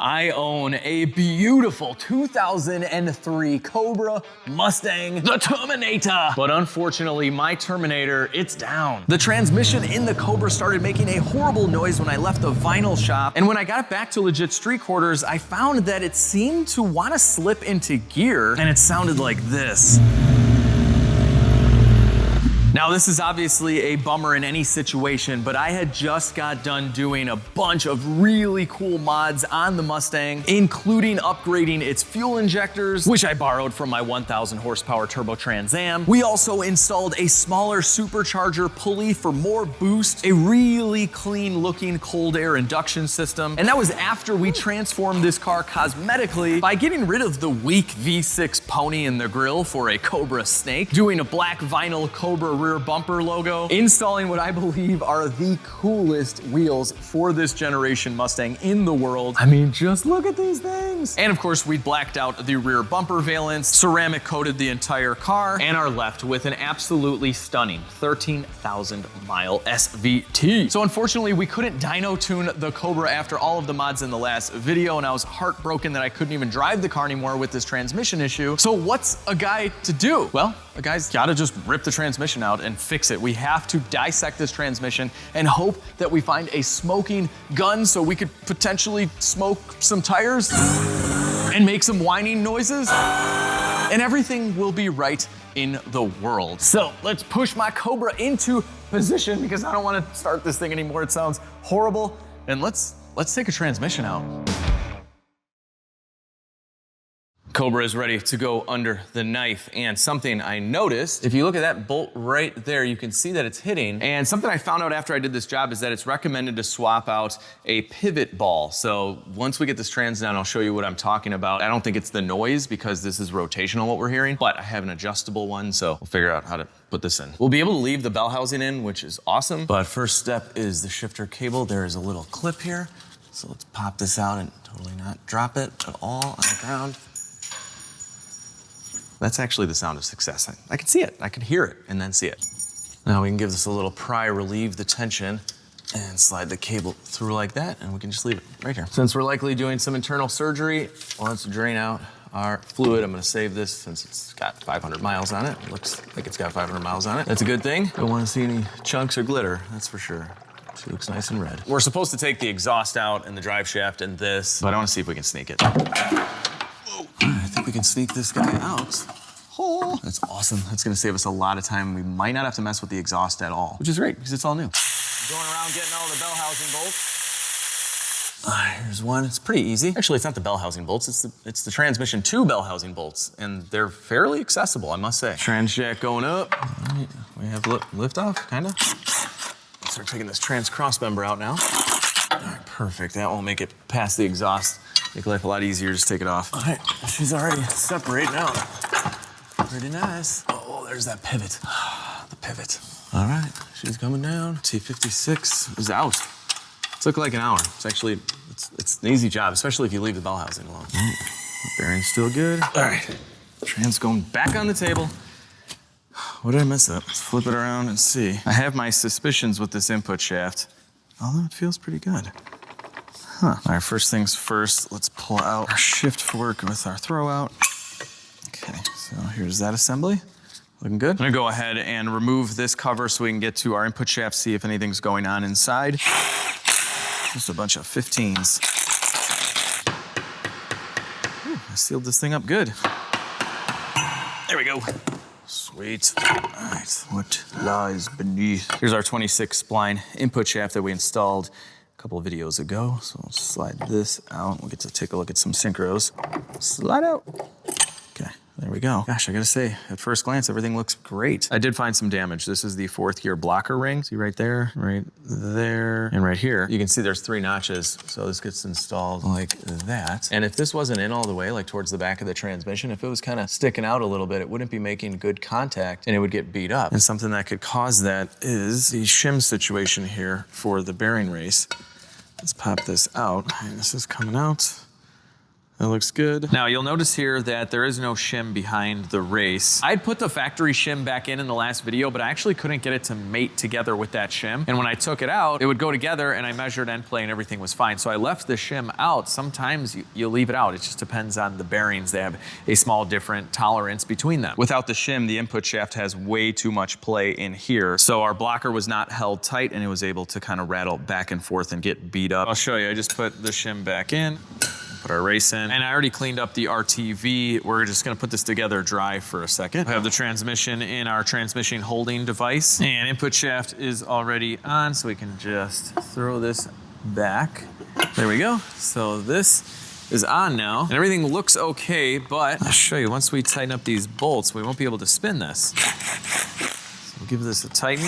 I own a beautiful 2003 Cobra Mustang, the Terminator. But unfortunately, my Terminator, it's down. The transmission in the Cobra started making a horrible noise when I left the vinyl shop. And when I got it back to legit street quarters, I found that it seemed to want to slip into gear, and it sounded like this. Now, this is obviously a bummer in any situation, but I had just got done doing a bunch of really cool mods on the Mustang, including upgrading its fuel injectors, which I borrowed from my 1,000 horsepower turbo Trans Am. We also installed a smaller supercharger pulley for more boost, a really clean looking cold air induction system, and that was after we transformed this car cosmetically by getting rid of the weak V6 pony in the grille for a Cobra snake, doing a black vinyl Cobra rear bumper logo, installing what I believe are the coolest wheels for this generation Mustang in the world. I mean, just look at these things. And of course, we blacked out the rear bumper valance, ceramic coated the entire car, and are left with an absolutely stunning 13,000 mile SVT. So unfortunately, we couldn't dyno tune the Cobra after all of the mods in the last video, and I was heartbroken that I couldn't even drive the car anymore with this transmission issue. So what's a guy to do? Well, a guy's gotta just rip the transmission out and fix it. We have to dissect this transmission and hope that we find a smoking gun so we could potentially smoke some tires and make some whining noises, and everything will be right in the world. So let's push my Cobra into position because I don't want to start this thing anymore. It sounds horrible. And let's take a transmission out. Cobra is ready to go under the knife, and something I noticed, if you look at that bolt right there, you can see that it's hitting. And something I found out after I did this job is that it's recommended to swap out a pivot ball. So once we get this trans down, I'll show you what I'm talking about. I don't think it's the noise because this is rotational what we're hearing, but I have an adjustable one, so we'll figure out how to put this in. We'll be able to leave the bell housing in, which is awesome. But first step is the shifter cable. There is a little clip here. So let's pop this out and totally not drop it at all on the ground. That's actually the sound of success. I can see it, I can hear it, and then see it. Now we can give this a little pry, relieve the tension, and slide the cable through like that, and we can just leave it right here. Since we're likely doing some internal surgery, let's drain out our fluid. I'm gonna save this since it's got 500 miles on it. It looks like it's got 500 miles on it. That's a good thing. Don't wanna see any chunks or glitter, that's for sure. She looks nice and red. We're supposed to take the exhaust out and the drive shaft and this, but I wanna see if we can sneak it. I think we can sneak this guy out. Oh, that's awesome. That's gonna save us a lot of time. We might not have to mess with the exhaust at all, which is great because it's all new. Going around getting all the bell housing bolts. Here's one, it's pretty easy. Actually, it's not the bell housing bolts, it's the transmission 2 bell housing bolts, and they're fairly accessible, I must say. Trans jack going up. All right, we have lift off, kinda. Let's start taking this trans cross member out now. All right, perfect, that won't make it past the exhaust. Make life a lot easier, just take it off. All right, she's already separating out. Pretty nice. Oh, there's that pivot. The pivot. All right, she's coming down. T56 is out. It took like an hour. It's actually, it's an easy job, especially if you leave the bell housing alone. Bearing's still good. All right, trans going back on the table. What did I mess up? Let's flip it around and see. I have my suspicions with this input shaft, although it feels pretty good. Huh. All right, first things first, let's pull out our shift fork with our throw out. Okay, so here's that assembly. Looking good. I'm gonna go ahead and remove this cover so we can get to our input shaft, see if anything's going on inside. Just a bunch of 15s. Ooh, I sealed this thing up good. There we go. Sweet. All right, what lies beneath? Here's our 26 spline input shaft that we installed a couple of videos ago. So I'll slide this out. We'll get to take a look at some synchros. Slide out. Okay, there we go. Gosh, I gotta say, at first glance, everything looks great. I did find some damage. This is the 4th gear blocker ring. See right there, and right here. You can see there's 3 notches. So this gets installed like that. And if this wasn't in all the way, like towards the back of the transmission, if it was kind of sticking out a little bit, it wouldn't be making good contact and it would get beat up. And something that could cause that is the shim situation here for the bearing race. Let's pop this out. And this is coming out. That looks good. Now you'll notice here that there is no shim behind the race. I'd put the factory shim back in the last video, but I actually couldn't get it to mate together with that shim. And when I took it out, it would go together and I measured end play and everything was fine. So I left the shim out. Sometimes you leave it out. It just depends on the bearings. They have a small different tolerance between them. Without the shim, the input shaft has way too much play in here. So our blocker was not held tight and it was able to kind of rattle back and forth and get beat up. I'll show you. I just put the shim back in. Put our race in. And I already cleaned up the RTV. We're just gonna put this together dry for a second. I have the transmission in our transmission holding device, and input shaft is already on, so we can just throw this back. There we go. So this is on now, and everything looks okay, but I'll show you, once we tighten up these bolts, we won't be able to spin this. So we'll give this a tighten.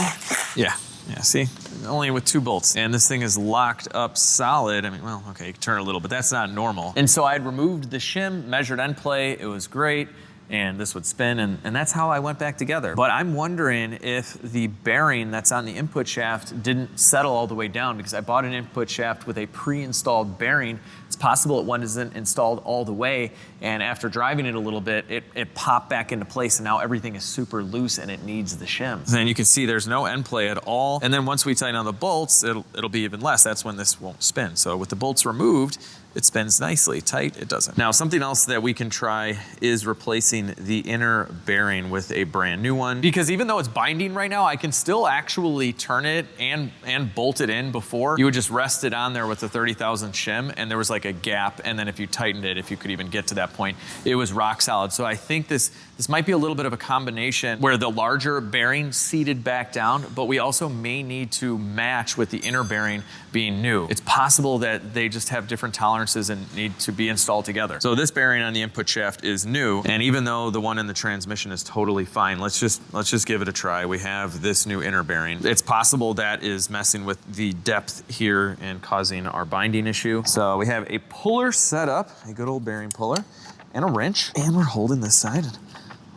Yeah, see? Only with 2 bolts. And this thing is locked up solid. I mean, well, okay, you can turn a little, but that's not normal. And so I had removed the shim, measured end play, it was great, and this would spin, and that's how I went back together. But I'm wondering if the bearing that's on the input shaft didn't settle all the way down, because I bought an input shaft with a pre-installed bearing. It's possible it wasn't installed all the way, and after driving it a little bit, it popped back into place, and now everything is super loose and it needs the shim. And you can see there's no end play at all. And then once we tighten on the bolts, it'll be even less. That's when this won't spin. So with the bolts removed, it spins nicely. Tight, it doesn't. Now, something else that we can try is replacing the inner bearing with a brand new one. Because even though it's binding right now, I can still actually turn it and bolt it in. Before, you would just rest it on there with the 30,000 shim, and there was like a gap, and then if you tightened it, if you could even get to that point, it was rock solid. So I think this might be a little bit of a combination where the larger bearing seated back down, but we also may need to match with the inner bearing being new. It's possible that they just have different tolerances and need to be installed together. So this bearing on the input shaft is new, and even though the one in the transmission is totally fine, let's just give it a try. We have this new inner bearing. It's possible that is messing with the depth here and causing our binding issue. So we have a puller set up, a good old bearing puller, and a wrench, and we're holding this side.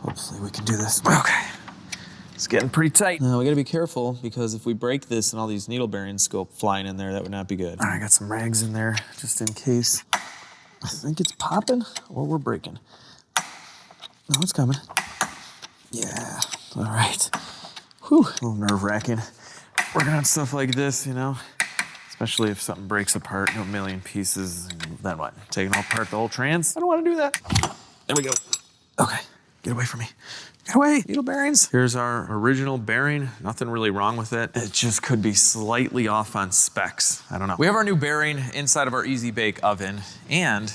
Hopefully we can do this. Okay. It's getting pretty tight. Now we gotta be careful, because if we break this and all these needle bearings go flying in there, that would not be good. All right, I got some rags in there just in case. I think it's popping or we're breaking. No, it's coming. Yeah, all right. Whew, a little nerve-wracking. Working on stuff like this, you know, especially if something breaks apart in a million pieces, then what? Taking all apart the whole trans? I don't wanna do that. There we go. Okay, get away from me. Get away, needle bearings. Here's our original bearing. Nothing really wrong with it. It just could be slightly off on specs. I don't know. We have our new bearing inside of our Easy Bake oven, and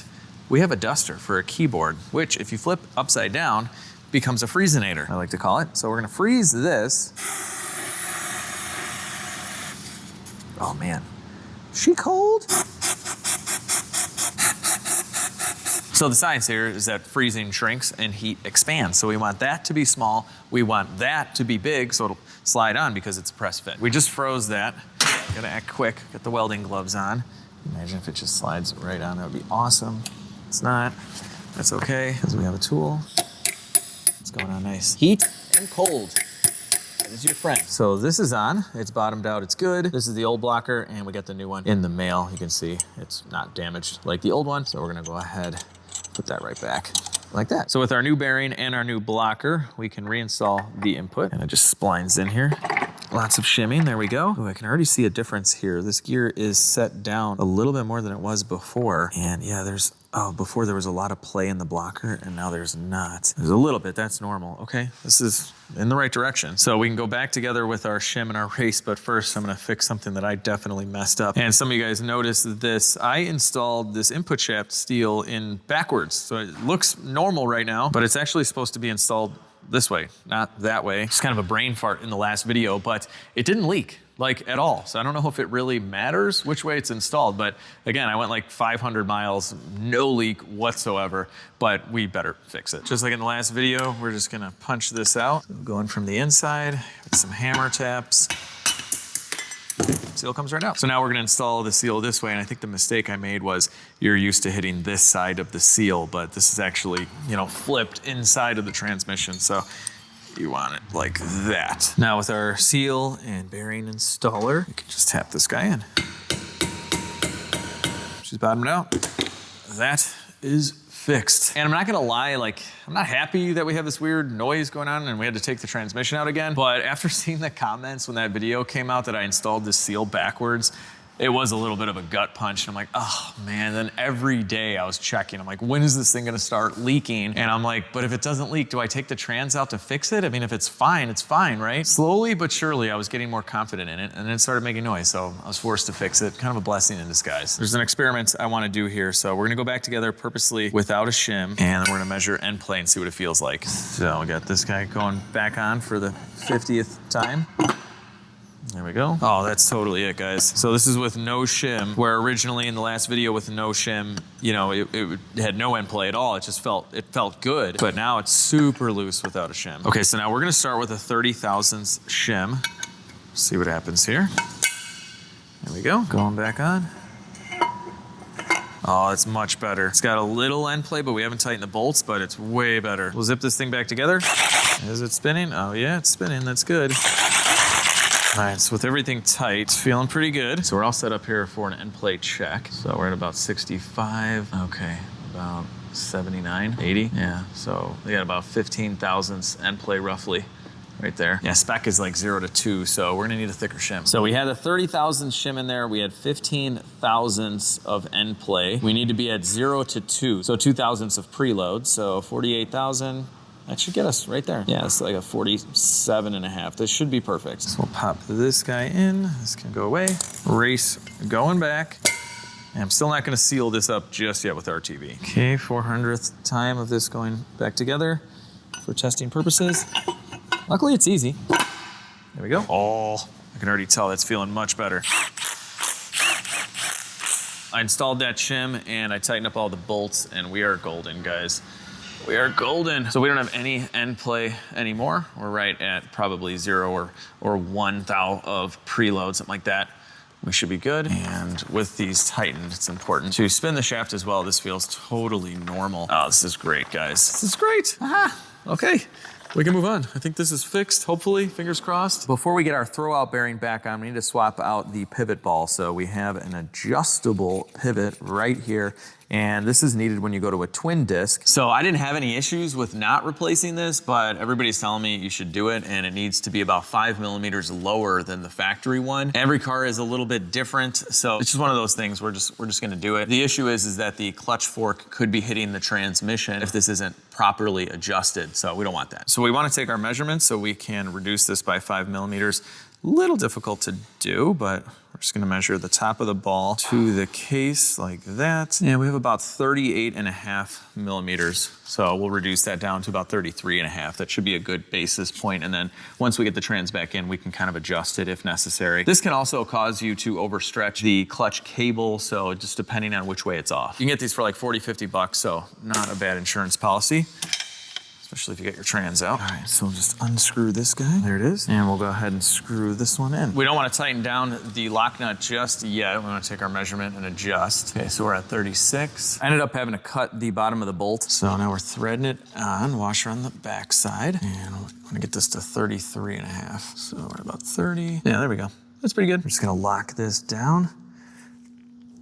we have a duster for a keyboard, which if you flip upside down, becomes a freezinator, I like to call it. So we're gonna freeze this. Oh man, is she cold? So the science here is that freezing shrinks and heat expands. So we want that to be small. We want that to be big, so it'll slide on because it's a press fit. We just froze that. Gotta act quick, get the welding gloves on. Imagine if it just slides right on, that would be awesome. It's not, that's okay, because we have a tool. It's going on nice. Heat and cold. That is your friend. So this is on, it's bottomed out, it's good. This is the old blocker, and we got the new one in the mail. You can see it's not damaged like the old one. So we're gonna go ahead, put that right back like that. So with our new bearing and our new blocker, we can reinstall the input, and it just splines in here. Lots of shimming, there we go. Oh, I can already see a difference here. This gear is set down a little bit more than it was before. And yeah, before there was a lot of play in the blocker, and now there's not. There's a little bit, that's normal. Okay, this is in the right direction. So we can go back together with our shim and our race, but first I'm gonna fix something that I definitely messed up. And some of you guys noticed this. I installed this input shaft steel in backwards. So it looks normal right now, but it's actually supposed to be installed this way, not that way. It's kind of a brain fart in the last video, but it didn't leak. Like at all. So I don't know if it really matters which way it's installed, but again, I went like 500 miles, no leak whatsoever, but we better fix it. Just like in the last video, we're just gonna punch this out. So going from the inside with some hammer taps. Seal comes right out. So now we're gonna install the seal this way, and I think the mistake I made was you're used to hitting this side of the seal, but this is actually, you know, flipped inside of the transmission. So you want it like that. Now with our seal and bearing installer, you can just tap this guy in. She's bottomed out. That is fixed. And I'm not gonna lie, like, I'm not happy that we have this weird noise going on and we had to take the transmission out again. But after seeing the comments when that video came out that I installed this seal backwards, it was a little bit of a gut punch. And I'm like, oh man, then every day I was checking. I'm like, when is this thing gonna start leaking? And I'm like, but if it doesn't leak, do I take the trans out to fix it? I mean, if it's fine, right? Slowly but surely, I was getting more confident in it and then it started making noise. So I was forced to fix it. Kind of a blessing in disguise. There's an experiment I wanna do here. So we're gonna go back together purposely without a shim and then we're gonna measure end play and see what it feels like. So we got this guy going back on for the 50th time. There we go. Oh, that's totally it, guys. So this is with no shim, where originally in the last video with no shim, you know, it had no end play at all. It felt good, but now it's super loose without a shim. Okay, so now we're gonna start with a 30 thousandths shim. See what happens here. There we go, going back on. Oh, it's much better. It's got a little end play, but we haven't tightened the bolts, but it's way better. We'll zip this thing back together. Is it spinning? Oh yeah, it's spinning, that's good. All right, so with everything tight, it's feeling pretty good. So we're all set up here for an end play check. So we're at about 65, okay, about 79, 80. Yeah, so we got about 15 thousandths end play roughly right there. Yeah, spec is like 0 to 2, so we're gonna need a thicker shim. So we had a 30 thousandths shim in there. We had 15 thousandths of end play. We need to be at 0 to 2, so 2 thousandths of preload. So 48,000. That should get us right there. Yeah, it's like a 47.5. This should be perfect. So we'll pop this guy in. This can go away. Race going back. And I'm still not gonna seal this up just yet with RTV. Okay, 400th time of this going back together for testing purposes. Luckily, it's easy. There we go. Oh, I can already tell that's feeling much better. I installed that shim and I tightened up all the bolts and we are golden, guys. We are golden. So we don't have any end play anymore. We're right at probably 0 or 1 thou of preload, something like that. We should be good. And with these tightened, it's important to spin the shaft as well. This feels totally normal. Oh, this is great, guys. This is great. Aha. Okay. We can move on. I think this is fixed, hopefully, fingers crossed. Before we get our throwout bearing back on, we need to swap out the pivot ball. So we have an adjustable pivot right here. And this is needed when you go to a twin disc. So I didn't have any issues with not replacing this, but everybody's telling me you should do it, and it needs to be about 5 millimeters lower than the factory one. Every car is a little bit different, so it's just one of those things. We're just gonna do it. The issue is that the clutch fork could be hitting the transmission if this isn't properly adjusted, so we don't want that. So we want to take our measurements so we can reduce this by 5 millimeters. Little difficult to do, but we're just gonna measure the top of the ball to the case like that. And we have about 38.5 millimeters. So we'll reduce that down to about 33.5. That should be a good basis point. And then once we get the trans back in, we can kind of adjust it if necessary. This can also cause you to overstretch the clutch cable. So just depending on which way it's off. You can get these for like 40, 50 bucks. So not a bad insurance policy, especially if you get your trans out. All right, so we'll just unscrew this guy. There it is. And we'll go ahead and screw this one in. We don't want to tighten down the lock nut just yet. We want to take our measurement and adjust. Okay, so we're at 36. I ended up having to cut the bottom of the bolt. So now we're threading it on, washer on the back side. And we're gonna get this to 33.5. So we're at about 30. Yeah, there we go. That's pretty good. I'm just gonna lock this down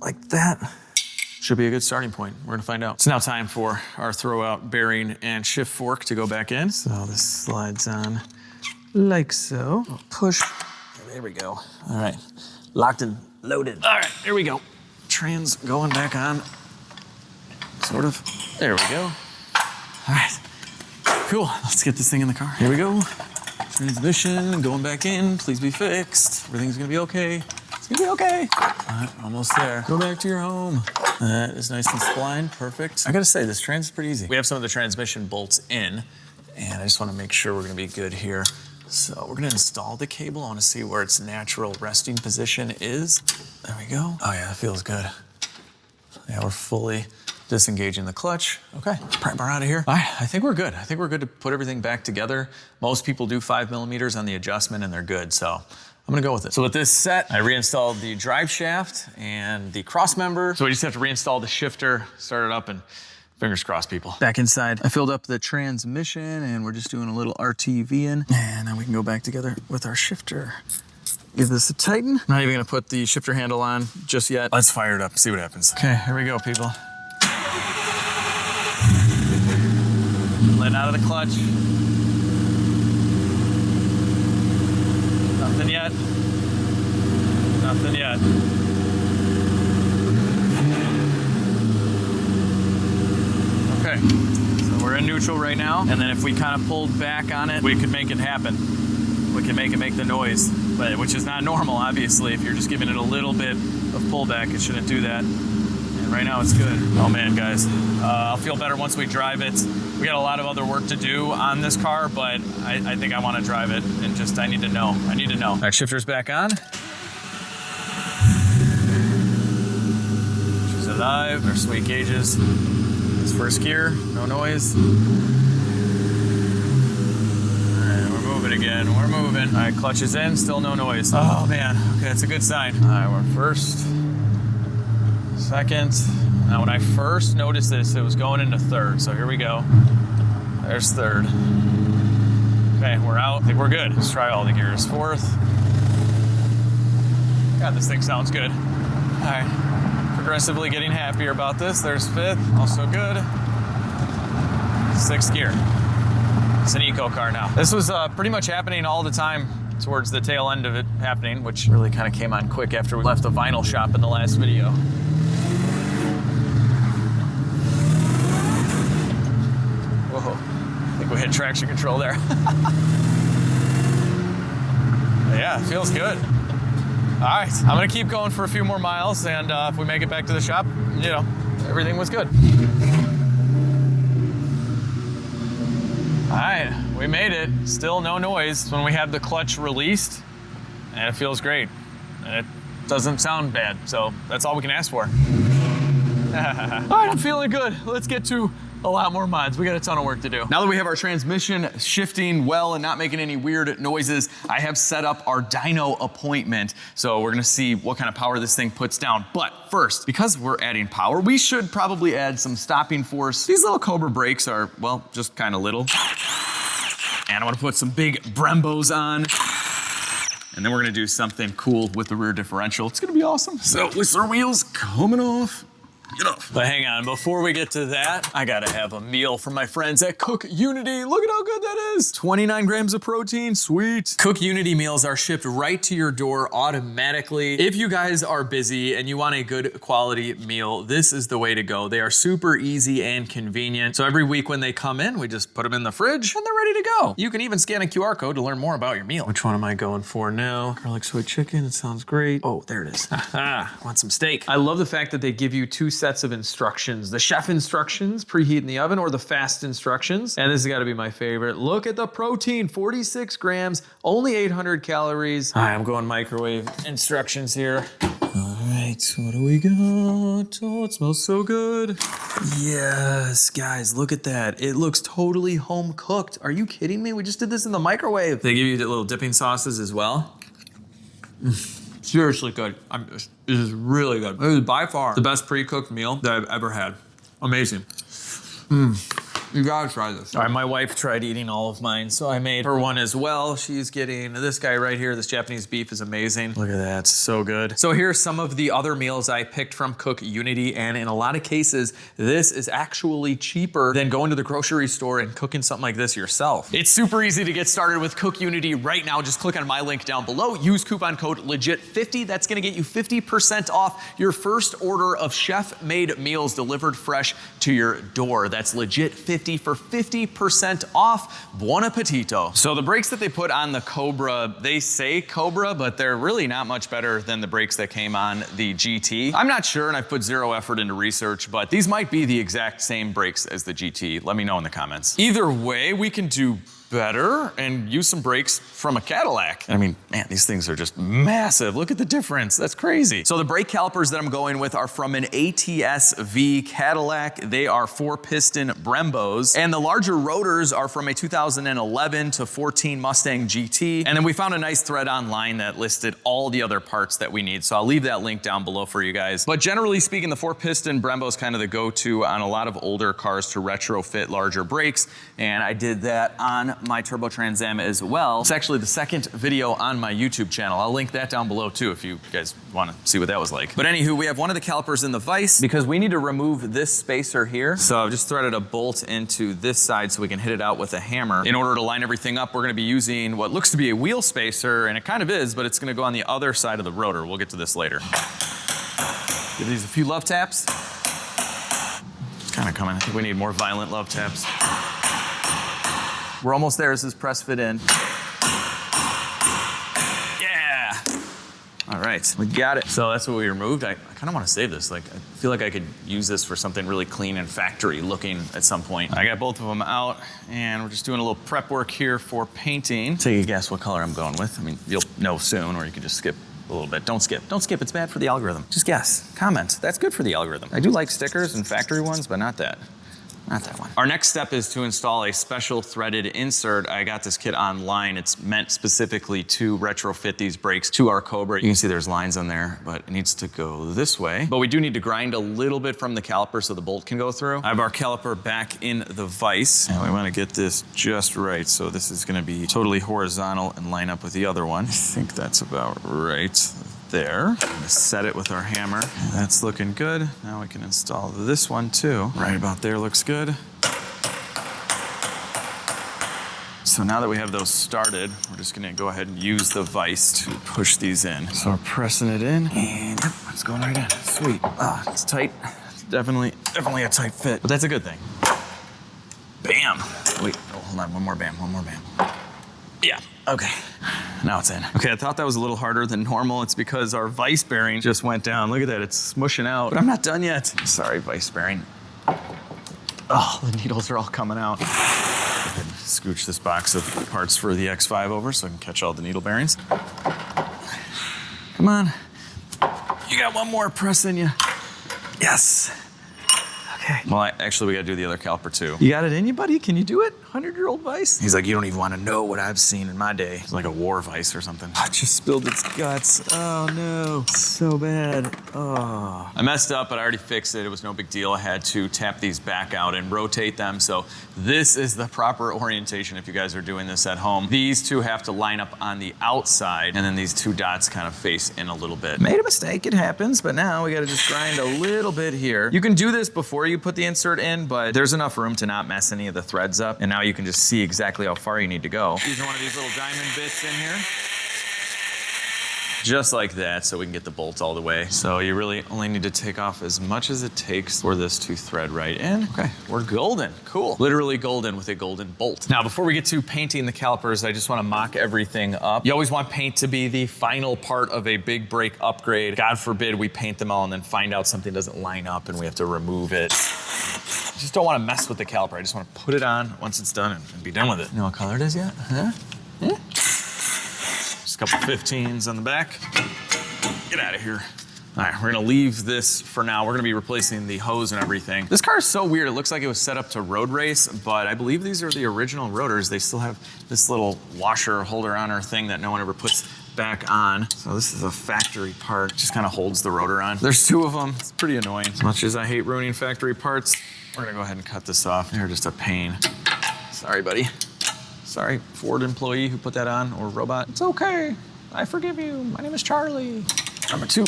like that. Should be a good starting point. We're gonna find out. It's now time for our throwout bearing and shift fork to go back in. So this slides on like so. We'll push, there we go. All right, locked and loaded. All right, here we go. Trans going back on, sort of. There we go. All right, cool. Let's get this thing in the car. Here we go. Transmission going back in, please be fixed. Everything's gonna be okay. It's gonna be okay. All right, almost there. Go back to your home. That is nice and splined, perfect. I gotta say, this trans is pretty easy. We have some of the transmission bolts in, and I just wanna make sure we're gonna be good here. So we're gonna install the cable. I wanna see where its natural resting position is. There we go. Oh yeah, that feels good. Yeah, we're fully disengaging the clutch. Okay, pry bar out of here. All right, I think we're good. I think we're good to put everything back together. Most people do 5 millimeters on the adjustment and they're good, so I'm gonna go with it. So with this set, I reinstalled the drive shaft and the cross member. So we just have to reinstall the shifter, start it up, and fingers crossed, people. Back inside, I filled up the transmission and we're just doing a little RTV in. And then we can go back together with our shifter. Give this a tighten. I'm not even gonna put the shifter handle on just yet. Let's fire it up, see what happens. Okay, here we go, people. Letting out of the clutch. Nothing yet. Nothing yet. Okay, so we're in neutral right now, and then if we kind of pulled back on it, we could make it happen. We can make it make the noise, but which is not normal, obviously. If you're just giving it a little bit of pullback, it shouldn't do that. And right now it's good. Oh man, guys, I'll feel better once we drive it. We got a lot of other work to do on this car, but I think I want to drive it, and just I need to know. I need to know. All right, shifter's back on. She's alive. Our sweet gauges. It's first gear, no noise. All right, we're moving again. We're moving. All right, clutch is in, still no noise. Oh man, okay, that's a good sign. All right, we're first, second. Now when I first noticed this, it was going into third, so here we go. There's third. Okay, we're out. I think we're good. Let's try all the gears. Fourth. God, this thing sounds good. All right. Progressively getting happier about this. There's fifth, also good. Sixth gear. It's an eco car now. This was pretty much happening all the time towards the tail end of it happening, which really kind of came on quick after we left the vinyl shop in the last video. Whoa, I think we hit traction control there. Yeah, it feels good. All right, I'm gonna keep going for a few more miles, and if we make it back to the shop, you know, everything was good. All right, we made it. Still no noise when we have the clutch released, and it feels great. And it doesn't sound bad, so that's all we can ask for. All right, I'm feeling good. Let's get to a lot more mods. We got a ton of work to do. Now that we have our transmission shifting well and not making any weird noises, I have set up our dyno appointment. So we're gonna see what kind of power this thing puts down. But first, because we're adding power, we should probably add some stopping force. These little Cobra brakes are, well, just kind of little. And I wanna put some big Brembos on. And then we're gonna do something cool with the rear differential. It's gonna be awesome. So with our wheels coming off, get off. But hang on, before we get to that, I gotta have a meal from my friends at CookUnity. Look at how good that is. 29 grams of protein, sweet. CookUnity meals are shipped right to your door automatically. If you guys are busy and you want a good quality meal, this is the way to go. They are super easy and convenient. So every week when they come in, we just put them in the fridge and they're ready to go. You can even scan a QR code to learn more about your meal. Which one am I going for now? Garlic soy chicken, it sounds great. Oh, there it is. Aha, want some steak. I love the fact that they give you two sets of instructions. The chef instructions, preheat in the oven, or the fast instructions. And this has gotta be my favorite. Look at the protein, 46 grams, only 800 calories. All right, I'm going microwave instructions here. All right, what do we got? Oh, it smells so good. Yes, guys, look at that. It looks totally home cooked. Are you kidding me? We just did this in the microwave. They give you the little dipping sauces as well. Seriously good. This is really good. This is by far the best pre-cooked meal that I've ever had. Amazing. You gotta try this. All right, my wife tried eating all of mine, so I made her one as well. She's getting this guy right here. This Japanese beef is amazing. Look at that, it's so good. So here's some of the other meals I picked from CookUnity, and in a lot of cases, this is actually cheaper than going to the grocery store and cooking something like this yourself. It's super easy to get started with CookUnity right now. Just click on my link down below. Use coupon code LEGIT50. That's gonna get you 50% off your first order of chef-made meals delivered fresh to your door. That's LEGIT50 for 50% off. Buon appetito. So the brakes that they put on the Cobra, they say Cobra, but they're really not much better than the brakes that came on the GT. I'm not sure, and I've put zero effort into research, but these might be the exact same brakes as the GT. Let me know in the comments. Either way, we can do better and use some brakes from a Cadillac. I mean, man, these things are just massive. Look at the difference. That's crazy. So the brake calipers that I'm going with are from an ATS-V Cadillac. They are 4-piston Brembos, and the larger rotors are from a 2011 to 14 Mustang GT. And then we found a nice thread online that listed all the other parts that we need. So I'll leave that link down below for you guys. But generally speaking, the 4-piston Brembo is kind of the go-to on a lot of older cars to retrofit larger brakes. And I did that on my Turbo Trans Am as well. It's actually the second video on my YouTube channel. I'll link that down below too if you guys want to see what that was like. But anywho, we have one of the calipers in the vise because we need to remove this spacer here. So I've just threaded a bolt into this side so we can hit it out with a hammer. In order to line everything up, we're going to be using what looks to be a wheel spacer, and it kind of is, but it's going to go on the other side of the rotor. We'll get to this later. Give these a few love taps. It's kind of coming. I think we need more violent love taps. We're almost there. This is press fit in. Yeah. All right, we got it. So that's what we removed. I kind of want to save this. Like, I feel like I could use this for something really clean and factory looking at some point. I got both of them out, and we're just doing a little prep work here for painting. Take a guess what color I'm going with. I mean, you'll know soon, or you can just skip a little bit. Don't skip. Don't skip. It's bad for the algorithm. Just guess. Comment. That's good for the algorithm. I do like stickers and factory ones, but not that. Not that one. Our next step is to install a special threaded insert. I got this kit online. It's meant specifically to retrofit these brakes to our Cobra. You can see there's lines on there, but it needs to go this way. But we do need to grind a little bit from the caliper so the bolt can go through. I have our caliper back in the vise, and we want to get this just right. So this is going to be totally horizontal and line up with the other one. I think that's about right there. I'm gonna set it with our hammer. That's looking good. Now we can install this one too. Right about there looks good. So now that we have those started, we're just gonna go ahead and use the vise to push these in. So we're pressing it in, and yep, it's going right in. Sweet. Ah, it's tight. It's definitely a tight fit, but that's a good thing. Bam. Wait, oh, hold on, one more bam. Yeah, okay. Now it's in. Okay, I thought that was a little harder than normal. It's because our vise bearing just went down. Look at that, it's smushing out. But I'm not done yet. Sorry, vise bearing. Oh, the needles are all coming out. Go ahead and scooch this box of parts for the X5 over so I can catch all the needle bearings. Come on. You got one more press in you. Yes. Okay. Well, actually, we gotta do the other caliper too. You got it in you, buddy? Can you do it? 100-year-old vise? He's like, you don't even wanna know what I've seen in my day. It's like a war vise or something. I just spilled its guts. Oh no, so bad. Oh. I messed up, but I already fixed it. It was no big deal. I had to tap these back out and rotate them. So this is the proper orientation if you guys are doing this at home. These two have to line up on the outside, and then these two dots kind of face in a little bit. Made a mistake, it happens, but now we gotta just grind a little bit here. You can do this before you put the insert in, but there's enough room to not mess any of the threads up. And now you can just see exactly how far you need to go. Using one of these little diamond bits in here. Just like that, so we can get the bolts all the way. So you really only need to take off as much as it takes for this to thread right in. Okay, we're golden, cool. Literally golden with a golden bolt. Now, before we get to painting the calipers, I just wanna mock everything up. You always want paint to be the final part of a big brake upgrade. God forbid we paint them all and then find out something doesn't line up and we have to remove it. I just don't wanna mess with the caliper. I just wanna put it on once it's done and be done with it. You know what color it is yet? Huh? Yeah? Just a couple 15s on the back. Get out of here. All right, we're gonna leave this for now. We're gonna be replacing the hose and everything. This car is so weird. It looks like it was set up to road race, but I believe these are the original rotors. They still have this little washer holder on our thing that no one ever puts back on. So this is a factory part. Just kind of holds the rotor on. There's two of them. It's pretty annoying. As much as I hate ruining factory parts, we're gonna go ahead and cut this off. They're just a pain. Sorry, buddy. Sorry, Ford employee who put that on, or robot. It's okay. I forgive you. My name is Charlie. Number 2.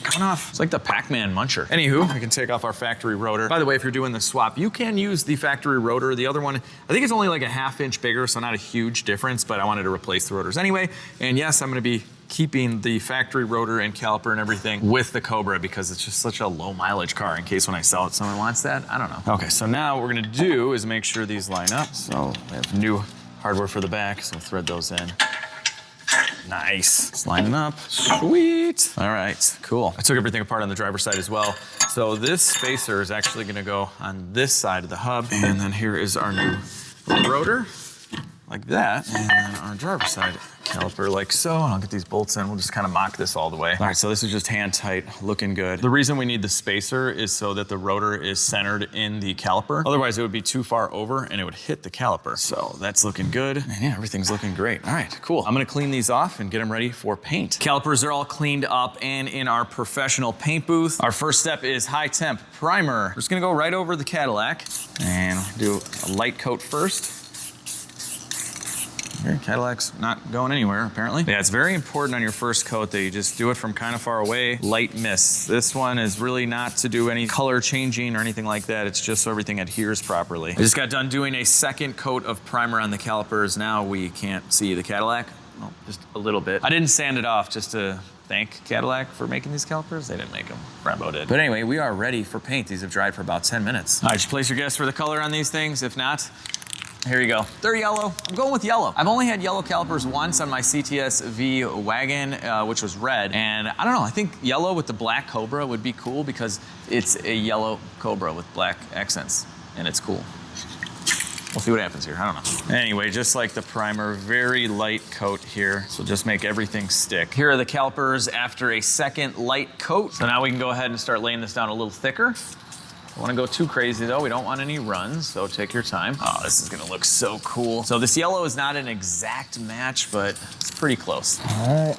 Coming off. It's like the Pac-Man muncher. Anywho, we can take off our factory rotor. By the way, if you're doing the swap, you can use the factory rotor. The other one, I think it's only like a ½ inch bigger, so not a huge difference, but I wanted to replace the rotors anyway. And yes, I'm gonna be keeping the factory rotor and caliper and everything with the Cobra because it's just such a low mileage car in case when I sell it, someone wants that. I don't know. Okay, so now what we're gonna do is make sure these line up. So we have new hardware for the back, so thread those in. Nice. It's lining up. Sweet. All right, cool. I took everything apart on the driver's side as well. So this spacer is actually gonna go on this side of the hub. And then here is our new rotor, like that. And then our driver's side caliper like so. And I'll get these bolts in. We'll just kind of mock this all the way. All right, so this is just hand tight, looking good. The reason we need the spacer is so that the rotor is centered in the caliper. Otherwise it would be too far over and it would hit the caliper. So that's looking good. And yeah, everything's looking great. All right, cool. I'm gonna clean these off and get them ready for paint. Calipers are all cleaned up and in our professional paint booth. Our first step is high temp primer. We're just gonna go right over the Cadillac and do a light coat first. Your Cadillac's not going anywhere, apparently. Yeah, it's very important on your first coat that you just do it from kind of far away, light mist. This one is really not to do any color changing or anything like that. It's just so everything adheres properly. I just got done doing a second coat of primer on the calipers. Now we can't see the Cadillac. Well, just a little bit. I didn't sand it off just to thank Cadillac for making these calipers. They didn't make them, Brembo did. But anyway, we are ready for paint. These have dried for about 10 minutes. All right, you place your guess for the color on these things. If not, here you go. They're yellow. I'm going with yellow. I've only had yellow calipers once on my CTS V wagon, which was red. And I don't know, I think yellow with the black Cobra would be cool because it's a yellow Cobra with black accents and it's cool. We'll see what happens here, I don't know. Anyway, just like the primer, very light coat here. So just make everything stick. Here are the calipers after a second light coat. So now we can go ahead and start laying this down a little thicker. Don't want to go too crazy though. We don't want any runs, so take your time. Oh, this is gonna look so cool. So this yellow is not an exact match, but it's pretty close. All right.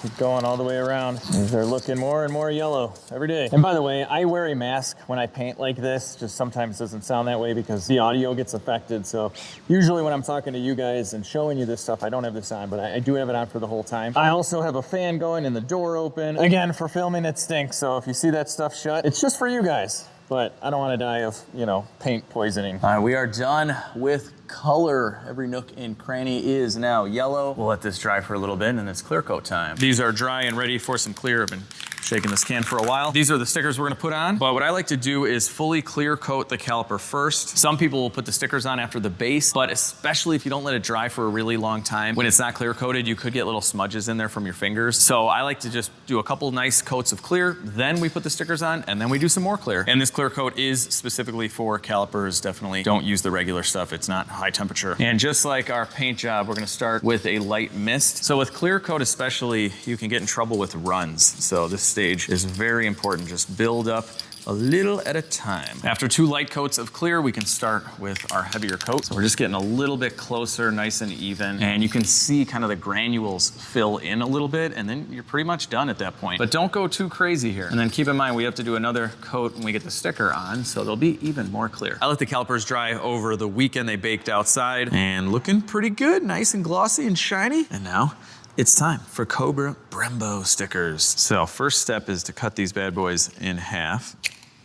Keep going all the way around. These are looking more and more yellow every day. And by the way, I wear a mask when I paint like this. Just sometimes doesn't sound that way because the audio gets affected. So usually when I'm talking to you guys and showing you this stuff, I don't have this on, but I do have it on for the whole time. I also have a fan going and the door open. Again, for filming, it stinks. So if you see that stuff shut, it's just for you guys. But I don't want to die of, you know, paint poisoning. All right, we are done with color. Every nook and cranny is now yellow. We'll let this dry for a little bit and it's clear coat time. These are dry and ready for some clear. I've been shaking this can for a while. These are the stickers we're gonna put on, but what I like to do is fully clear coat the caliper first. Some people will put the stickers on after the base, but especially if you don't let it dry for a really long time, when it's not clear coated, you could get little smudges in there from your fingers. So I like to just do a couple nice coats of clear, then we put the stickers on, and then we do some more clear. And this clear coat is specifically for calipers. Definitely don't use the regular stuff. It's not high temperature. And just like our paint job, we're gonna start with a light mist. So with clear coat especially, you can get in trouble with runs. So this stage is very important. Just build up a little at a time. After 2 light coats of clear, we can start with our heavier coat. So we're just getting a little bit closer, nice and even. And you can see kind of the granules fill in a little bit, and then you're pretty much done at that point. But don't go too crazy here. And then keep in mind, we have to do another coat when we get the sticker on, so they'll be even more clear. I let the calipers dry over the weekend. They baked outside and looking pretty good, nice and glossy and shiny. And now, it's time for Cobra Brembo stickers. So first step is to cut these bad boys in half.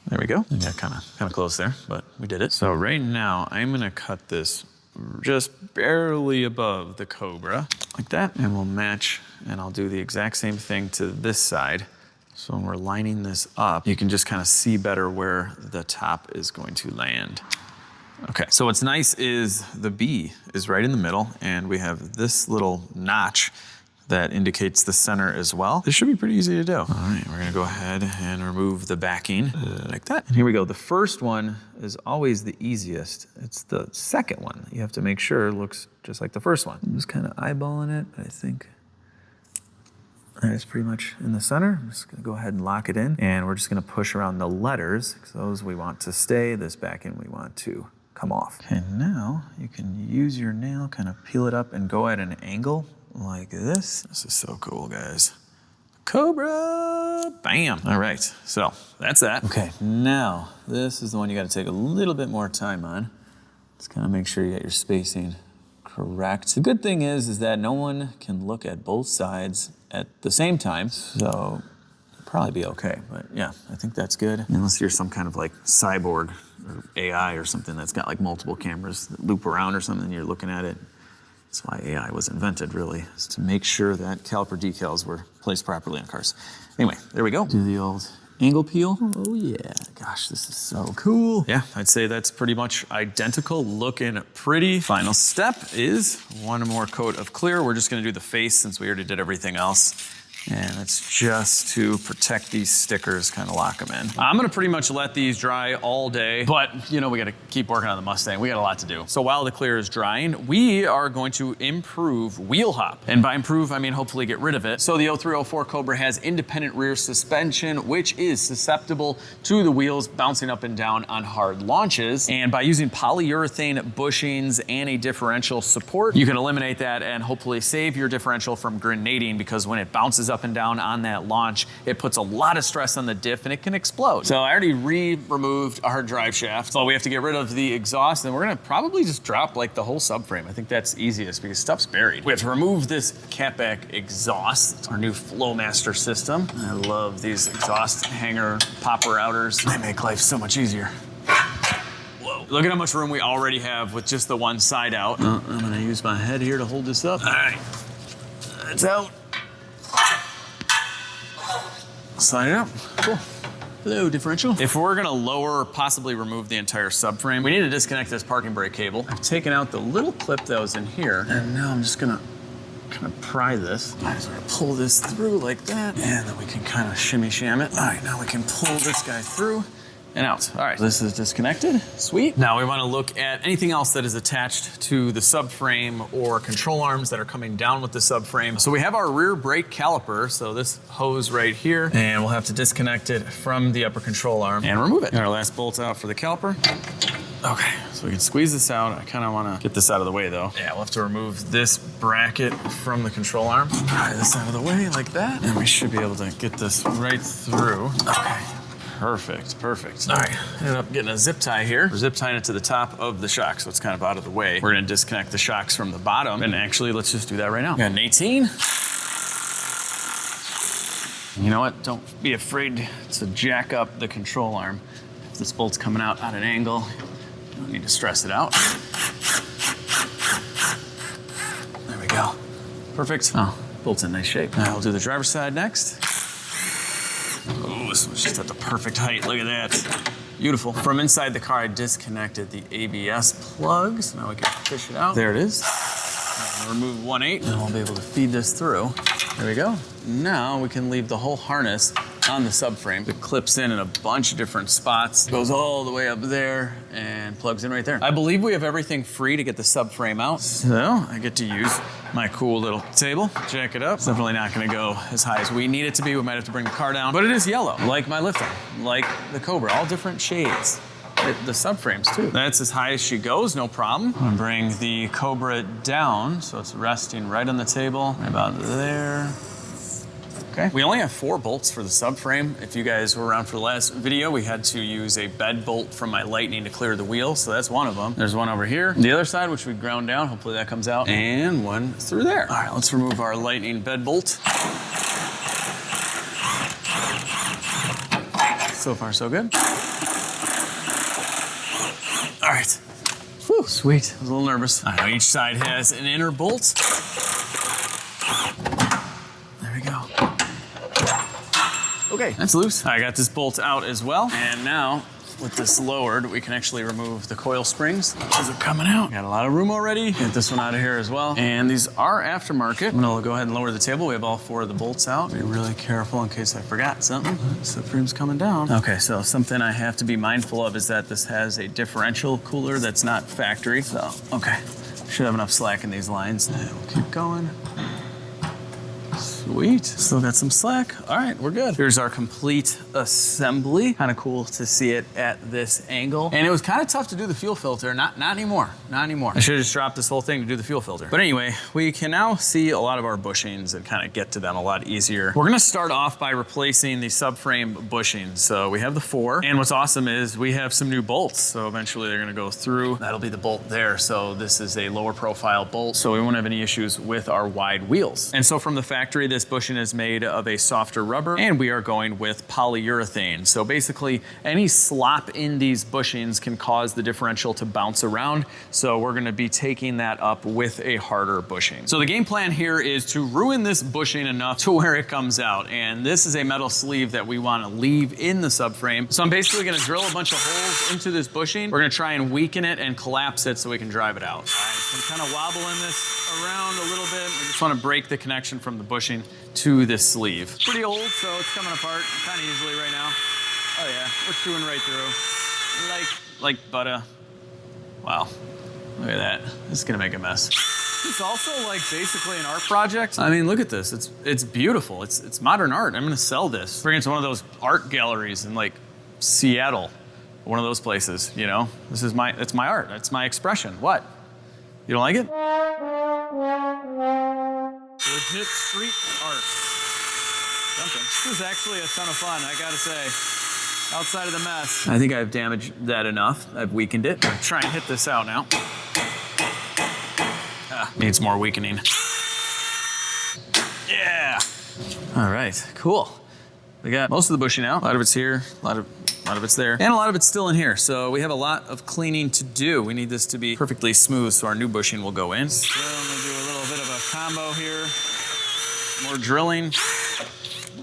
There we go. Yeah, kind of close there, but we did it. So right now, I'm gonna cut this just barely above the Cobra, like that, and we'll match, and I'll do the exact same thing to this side. So when we're lining this up, you can just kind of see better where the top is going to land. Okay, so what's nice is the B is right in the middle, and we have this little notch that indicates the center as well. This should be pretty easy to do. All right, we're gonna go ahead and remove the backing like that. And here we go. The first one is always the easiest. It's the second one that you have to make sure looks just like the first one. I'm just kind of eyeballing it, but I think that is pretty much in the center. I'm just gonna go ahead and lock it in, and we're just gonna push around the letters, because those we want to stay, this backing we want to come off. Okay, now you can use your nail, kind of peel it up and go at an angle like this. This is so cool, guys. Cobra, bam. All right, so that's that. Okay, now this is the one you gotta take a little bit more time on. Just kind of make sure you get your spacing correct. The good thing is that no one can look at both sides at the same time, so it'll probably be okay. But yeah, I think that's good. Unless you're some kind of like cyborg or AI or something that's got like multiple cameras that loop around or something, you're looking at it. That's why AI was invented, really, is to make sure that caliper decals were placed properly on cars. Anyway, there we go. Do the old angle peel. Oh yeah, gosh, this is so cool. Yeah, I'd say that's pretty much identical, looking pretty. Final step is one more coat of clear. We're just gonna do the face since we already did everything else. And it's just to protect these stickers, kind of lock them in. I'm gonna pretty much let these dry all day, but you know, we gotta keep working on the Mustang. We got a lot to do. So while the clear is drying, we are going to improve wheel hop. And by improve, I mean hopefully get rid of it. So the 0304 Cobra has independent rear suspension, which is susceptible to the wheels bouncing up and down on hard launches. And by using polyurethane bushings and a differential support, you can eliminate that and hopefully save your differential from grenading, because when it bounces up and down on that launch, it puts a lot of stress on the diff and it can explode. So I already removed our drive shaft. So we have to get rid of the exhaust, and we're gonna probably just drop like the whole subframe. I think that's easiest because stuff's buried. We have to remove this catback exhaust. It's our new Flowmaster system. I love these exhaust hanger popper outers. They make life so much easier. Whoa. Look at how much room we already have with just the one side out. I'm gonna use my head here to hold this up. All right, it's out. Slide it up, cool. Hello, differential. If we're gonna lower or possibly remove the entire subframe, we need to disconnect this parking brake cable. I've taken out the little clip that was in here, and now I'm just gonna kind of pry this. Might as well pull this through like that, and then we can kind of shimmy sham it. All right, now we can pull this guy through and out. All right, this is disconnected, sweet. Now we wanna look at anything else that is attached to the subframe or control arms that are coming down with the subframe. So we have our rear brake caliper, so this hose right here, and we'll have to disconnect it from the upper control arm and remove it. And our last bolt's out for the caliper. Okay, so we can squeeze this out. I kinda wanna get this out of the way though. Yeah, we'll have to remove this bracket from the control arm. Pry this out of the way like that, and we should be able to get this right through. Okay. Perfect, perfect. All right, ended up getting a zip tie here. We're zip tying it to the top of the shock, so it's kind of out of the way. We're gonna disconnect the shocks from the bottom, and actually, let's just do that right now. Got an 18. You know what? Don't be afraid to jack up the control arm. If this bolt's coming out at an angle, you don't need to stress it out. There we go. Perfect. Oh, bolt's in nice shape. Now we'll do the driver's side next. Oh, this was just at the perfect height. Look at that. Beautiful. From inside the car, I disconnected the ABS plug, so now we can fish it out. There it is. Remove 1/8, and we'll be able to feed this through. There we go. Now we can leave the whole harness on the subframe. It clips in a bunch of different spots, goes all the way up there, and plugs in right there. I believe we have everything free to get the subframe out, so I get to use my cool little table. Jack it up. It's definitely not gonna go as high as we need it to be. We might have to bring the car down, but it is yellow, like my lift arm, like the Cobra, all different shades. The subframes too. That's as high as she goes, no problem. I'm gonna bring the Cobra down, so it's resting right on the table, about there. Okay. We only have 4 bolts for the subframe. If you guys were around for the last video, we had to use a bed bolt from my Lightning to clear the wheel, so that's one of them. There's one over here. The other side, which we ground down, hopefully that comes out, and one through there. All right, let's remove our Lightning bed bolt. So far, so good. All right. Whew, sweet. I was a little nervous. I know each side has an inner bolt. There we go. Okay, that's loose. I got this bolt out as well. And now, with this lowered, we can actually remove the coil springs. Those are coming out. Got a lot of room already. Get this one out of here as well. And these are aftermarket. I'm gonna go ahead and lower the table. We have all 4 of the bolts out. Be really careful in case I forgot something. Subframe's coming down. Okay, so something I have to be mindful of is that this has a differential cooler that's not factory. So, okay, should have enough slack in these lines. And we'll keep going. Sweet, still got some slack. All right, we're good. Here's our complete assembly. Kind of cool to see it at this angle. And it was kind of tough to do the fuel filter. Not anymore, not anymore. I should have just dropped this whole thing to do the fuel filter. But anyway, we can now see a lot of our bushings and kind of get to them a lot easier. We're gonna start off by replacing the subframe bushings. So we have the 4. And what's awesome is we have some new bolts. So eventually they're gonna go through. That'll be the bolt there. So this is a lower profile bolt. So we won't have any issues with our wide wheels. And so from the factory, this bushing is made of a softer rubber, and we are going with polyurethane. So basically, any slop in these bushings can cause the differential to bounce around. So we're gonna be taking that up with a harder bushing. So the game plan here is to ruin this bushing enough to where it comes out. And this is a metal sleeve that we wanna leave in the subframe. So I'm basically gonna drill a bunch of holes into this bushing. We're gonna try and weaken it and collapse it so we can drive it out. All right, so I'm kind of wobbling this around a little bit. We just wanna break the connection from the bushing to this sleeve. Pretty old, so it's coming apart kind of easily right now. Oh yeah, we're chewing right through. Like butter. Wow, look at that. This is gonna make a mess. It's also like basically an art project. I mean, look at this. It's beautiful. It's modern art. I'm gonna sell this. Bring it to one of those art galleries in like Seattle, one of those places. You know, it's my art. It's my expression. What? You don't like it? Legit street art. This is actually a ton of fun, I gotta say. Outside of the mess. I think I've damaged that enough. I've weakened it. I'll try and hit this out now. Needs more weakening. Yeah. All right, cool. We got most of the bushing out. A lot of it's here, a lot of it's there, and a lot of it's still in here. So we have a lot of cleaning to do. We need this to be perfectly smooth so our new bushing will go in. So I'm gonna do a little bit of a combo here. More drilling.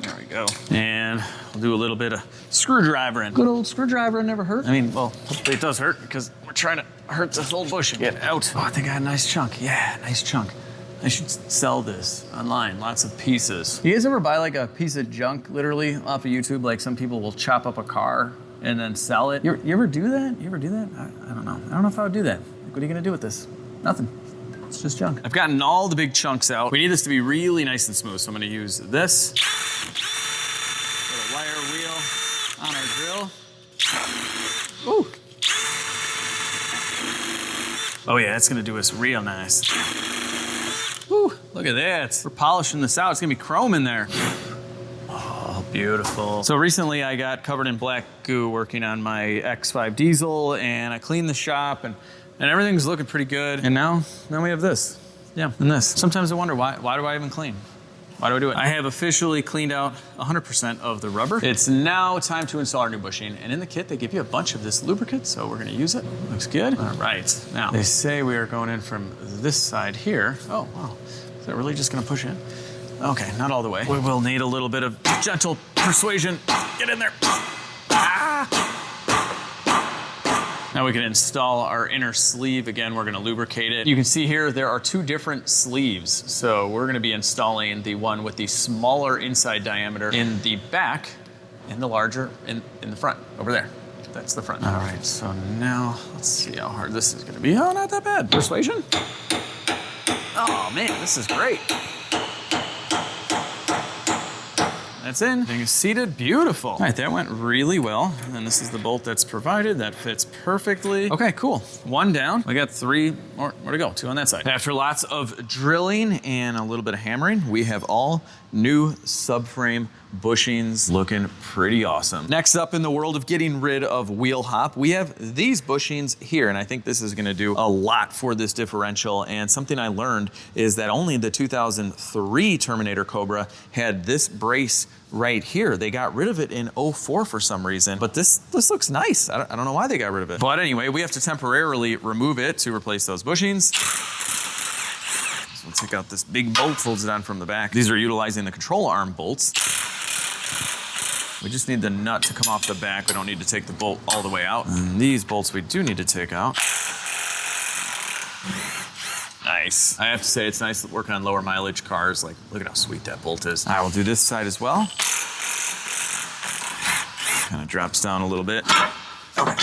There we go. And we'll do a little bit of screwdrivering. Good old screwdriver never hurt. I mean, well, hopefully it does hurt because we're trying to hurt this old bush and get out. Oh, I think I had a nice chunk. Yeah, nice chunk. I should sell this online, lots of pieces. You guys ever buy like a piece of junk literally off of YouTube? Like some people will chop up a car and then sell it. You ever do that? You ever do that? I don't know. I don't know if I would do that. Like, what are you gonna do with this? Nothing. It's just junk. I've gotten all the big chunks out. We need this to be really nice and smooth, so I'm gonna use this. Little wire wheel on our drill. Ooh. Oh yeah, that's gonna do us real nice. Woo, look at that. We're polishing this out. It's gonna be chrome in there. Oh, beautiful. So recently I got covered in black goo working on my X5 diesel, and I cleaned the shop and everything's looking pretty good. And now we have this. Yeah, and this. Sometimes I wonder why do I even clean? Why do I do it? I have officially cleaned out 100% of the rubber. It's now time to install our new bushing. And in the kit, they give you a bunch of this lubricant, so we're gonna use it. Looks good. All right, now, they say we are going in from this side here. Oh, wow. Is that really just gonna push in? Okay, not all the way. We will need a little bit of gentle persuasion. Get in there. Ah! Now we can install our inner sleeve. Again, we're gonna lubricate it. You can see here, there are two different sleeves. So we're gonna be installing the one with the smaller inside diameter in the back and the larger in the front, over there. That's the front. All right, so now let's see how hard this is gonna be. Oh, not that bad. Persuasion? Oh man, this is great. That's in. Thing is seated. Beautiful. All right, that went really well. And then this is the bolt that's provided. That fits perfectly. Okay, cool. One down. We got three more to go. Two on that side. After lots of drilling and a little bit of hammering, we have all new subframe bushings looking pretty awesome. Next up in the world of getting rid of wheel hop, we have these bushings here. And I think this is gonna do a lot for this differential. And something I learned is that only the 2003 Terminator Cobra had this brace right here. They got rid of it in 04 for some reason, but this looks nice. I don't know why they got rid of it. But anyway, we have to temporarily remove it to replace those bushings. So we'll take out this big bolt, folds it on from the back. These are utilizing the control arm bolts. We just need the nut to come off the back. We don't need to take the bolt all the way out. And these bolts we do need to take out. Nice. I have to say, it's nice working on lower mileage cars. Like, look at how sweet that bolt is. I will do this side as well. Kind of drops down a little bit. Okay,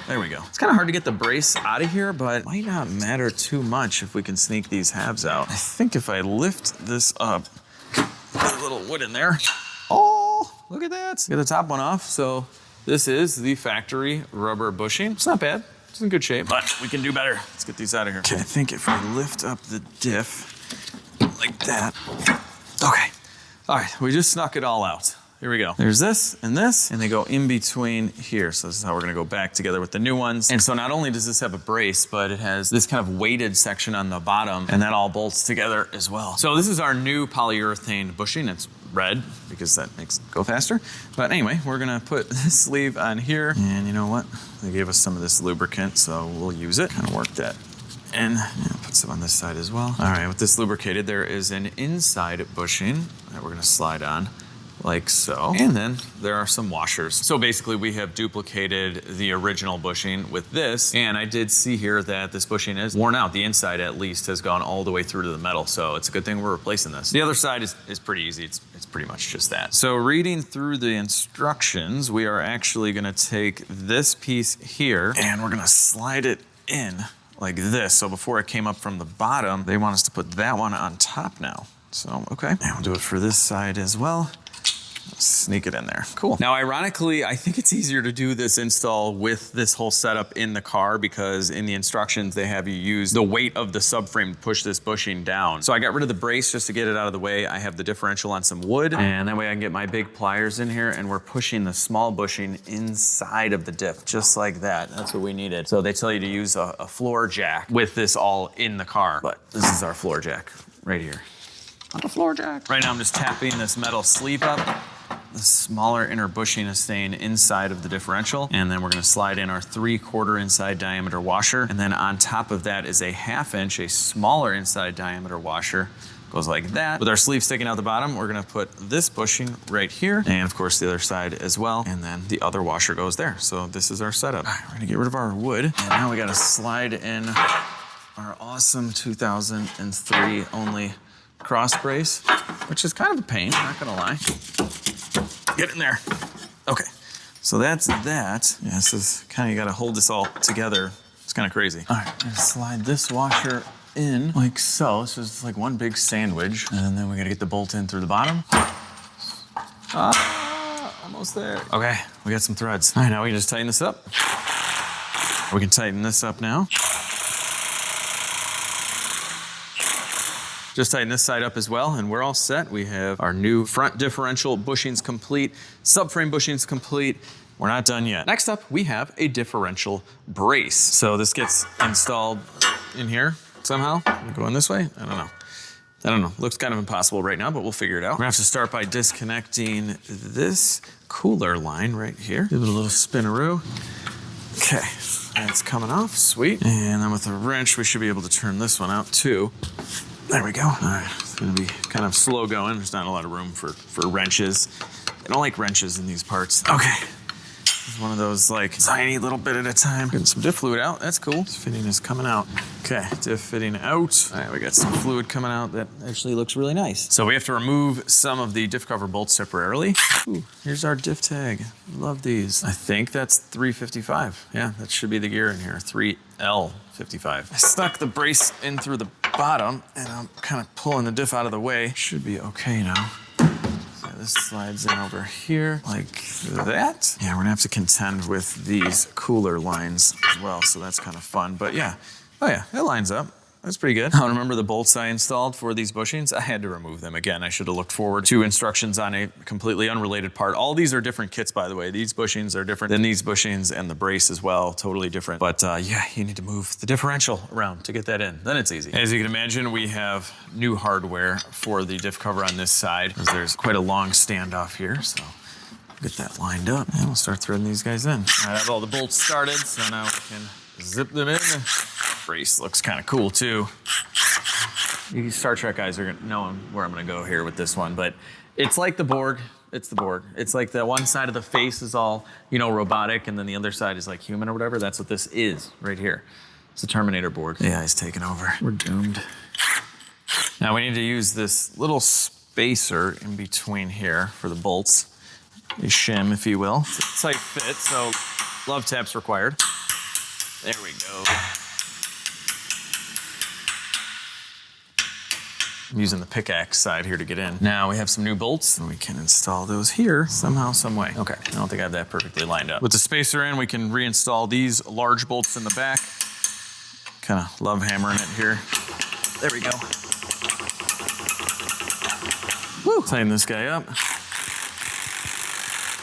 there we go. It's kind of hard to get the brace out of here, but it might not matter too much if we can sneak these halves out. I think if I lift this up, put a little wood in there. Oh, look at that. Get the top one off. So this is the factory rubber bushing. It's not bad. It's in good shape, but we can do better. Let's get these out of here. Okay, I think if I lift up the diff like that. Okay. All right, we just snuck it all out. Here we go. There's this, and they go in between here. So this is how we're gonna go back together with the new ones. And so not only does this have a brace, but it has this kind of weighted section on the bottom, and that all bolts together as well. So this is our new polyurethane bushing. It's red because that makes it go faster. But anyway, we're gonna put this sleeve on here. And you know what? They gave us some of this lubricant, so we'll use it. Kind of work that in. And put some on this side as well. All right, with this lubricated, there is an inside bushing that we're gonna slide on like so. And then there are some washers. So basically we have duplicated the original bushing with this. And I did see here that this bushing is worn out. The inside at least has gone all the way through to the metal. So it's a good thing we're replacing this. The other side is pretty easy. It's pretty much just that. So reading through the instructions, we are actually gonna take this piece here and we're gonna slide it in like this. So before it came up from the bottom, they want us to put that one on top now. So, okay. And we'll do it for this side as well. Sneak it in there. Cool. Now, ironically, I think it's easier to do this install with this whole setup in the car because in the instructions, they have you use the weight of the subframe to push this bushing down. So I got rid of the brace just to get it out of the way. I have the differential on some wood, and that way I can get my big pliers in here, and we're pushing the small bushing inside of the diff, just like that. That's what we needed. So they tell you to use a floor jack with this all in the car, but this is our floor jack right here. On the floor jack. Right now I'm just tapping this metal sleeve up. The smaller inner bushing is staying inside of the differential, and then we're gonna slide in our 3/4 inside diameter washer, and then on top of that is a 1/2 inch, a smaller inside diameter washer. Goes like that. With our sleeve sticking out the bottom, we're gonna put this bushing right here, and of course the other side as well, and then the other washer goes there. So this is our setup. All right, we're gonna get rid of our wood, and now we gotta slide in our awesome 2003 only cross brace, which is kind of a pain, not gonna lie. Get in there. Okay, so that's that. Yeah, this is kind of, you gotta hold this all together. It's kind of crazy. All right, I'm gonna slide this washer in like so. This is like one big sandwich. And then we gotta get the bolt in through the bottom. Almost there. Okay, we got some threads. All right, now we can just tighten this up. We can tighten this up now. Just tighten this side up as well, and we're all set. We have our new front differential bushings complete, subframe bushings complete. We're not done yet. Next up, we have a differential brace. So this gets installed in here somehow. Going this way? I don't know. Looks kind of impossible right now, but we'll figure it out. We're gonna have to start by disconnecting this cooler line right here. Give it a little spinaroo. Okay, that's coming off, sweet. And then with a wrench, we should be able to turn this one out too. There we go. All right, it's gonna be kind of slow going. There's not a lot of room for wrenches. I don't like wrenches in these parts. Okay, this is one of those like tiny little bit at a time. Getting some diff fluid out, that's cool. This fitting is coming out. Okay, diff fitting out. All right, we got some fluid coming out that actually looks really nice. So we have to remove some of the diff cover bolts temporarily. Ooh, here's our diff tag. Love these. I think that's 355. Yeah, that should be the gear in here, 3L55. I stuck the brace in through the bottom, and I'm kind of pulling the diff out of the way. Should be okay now. So this slides in over here like that. Yeah, we're gonna have to contend with these cooler lines as well, so that's kind of fun. But yeah, oh yeah, it lines up. That's pretty good. I remember the bolts I installed for these bushings. I had to remove them. Again, I should have looked forward to instructions on a completely unrelated part. All these are different kits, by the way. These bushings are different than these bushings, and the brace as well, totally different. But yeah, you need to move the differential around to get that in. Then it's easy. As you can imagine, we have new hardware for the diff cover on this side, because there's quite a long standoff here. So get that lined up, and we'll start threading these guys in. I have all the bolts started, so now we can zip them in. Brace looks kind of cool too. You Star Trek guys are gonna know where I'm gonna go here with this one, but it's like the Borg. It's the Borg. It's like the one side of the face is all, you know, robotic, and then the other side is like human or whatever. That's what this is right here. It's the Terminator Borg. Yeah, he's taking over. We're doomed. Now we need to use this little spacer in between here for the bolts. A shim, if you will. It's a tight fit, so love taps required. There we go. I'm using the pickaxe side here to get in. Now we have some new bolts, and we can install those here somehow, some way. Okay, I don't think I have that perfectly lined up. With the spacer in, we can reinstall these large bolts in the back. Kind of love hammering it here. There we go. Woo! Tighten this guy up.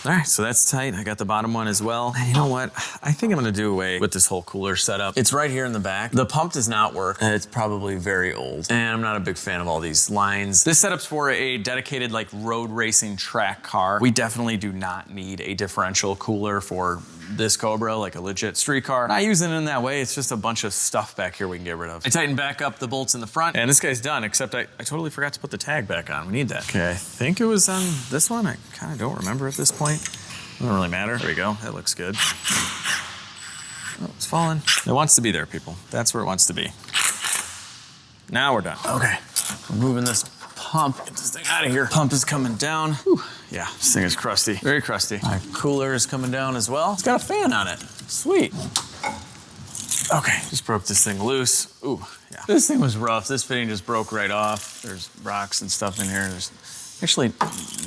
All right, so that's tight. I got the bottom one as well. You know what? I think I'm gonna do away with this whole cooler setup. It's right here in the back. The pump does not work, and it's probably very old. And I'm not a big fan of all these lines. This setup's for a dedicated like road racing track car. We definitely do not need a differential cooler for this Cobra, like a legit street car. Not using it in that way, it's just a bunch of stuff back here we can get rid of. I tightened back up the bolts in the front, and this guy's done, except I totally forgot to put the tag back on. We need that. Okay, I think it was on this one. I kind of don't remember at this point. Doesn't really matter. There we go, that looks good. Oh, it's falling. It wants to be there, people. That's where it wants to be. Now we're done. Okay, we're moving this pump. Get this thing out of here. Pump is coming down. Whew. Yeah, this thing is crusty, very crusty. My cooler is coming down as well. It's got a fan on it. Sweet. Okay, just broke this thing loose. Ooh, yeah. This thing was rough. This fitting just broke right off. There's rocks and stuff in here. Actually,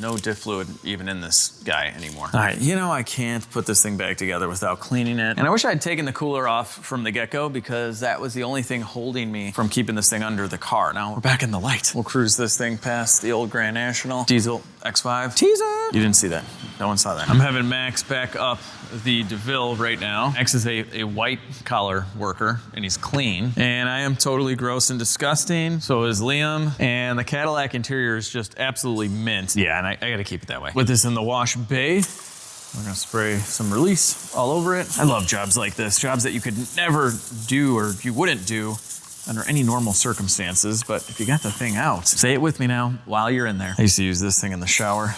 no diff fluid even in this guy anymore. All right, you know, I can't put this thing back together without cleaning it. And I wish I'd taken the cooler off from the get-go because that was the only thing holding me from keeping this thing under the car. Now we're back in the light. We'll cruise this thing past the old Grand National. Diesel X5. Teaser! You didn't see that. No one saw that. I'm having Max back up the DeVille right now. Max is a white collar worker and he's clean. And I am totally gross and disgusting. So is Liam. And the Cadillac interior is just absolutely mint. Yeah, and I gotta keep it that way. With this in the wash bay, we're gonna spray some release all over it. I love jobs like this, jobs that you could never do or you wouldn't do under any normal circumstances, but if you got the thing out, say it with me now while you're in there. I used to use this thing in the shower.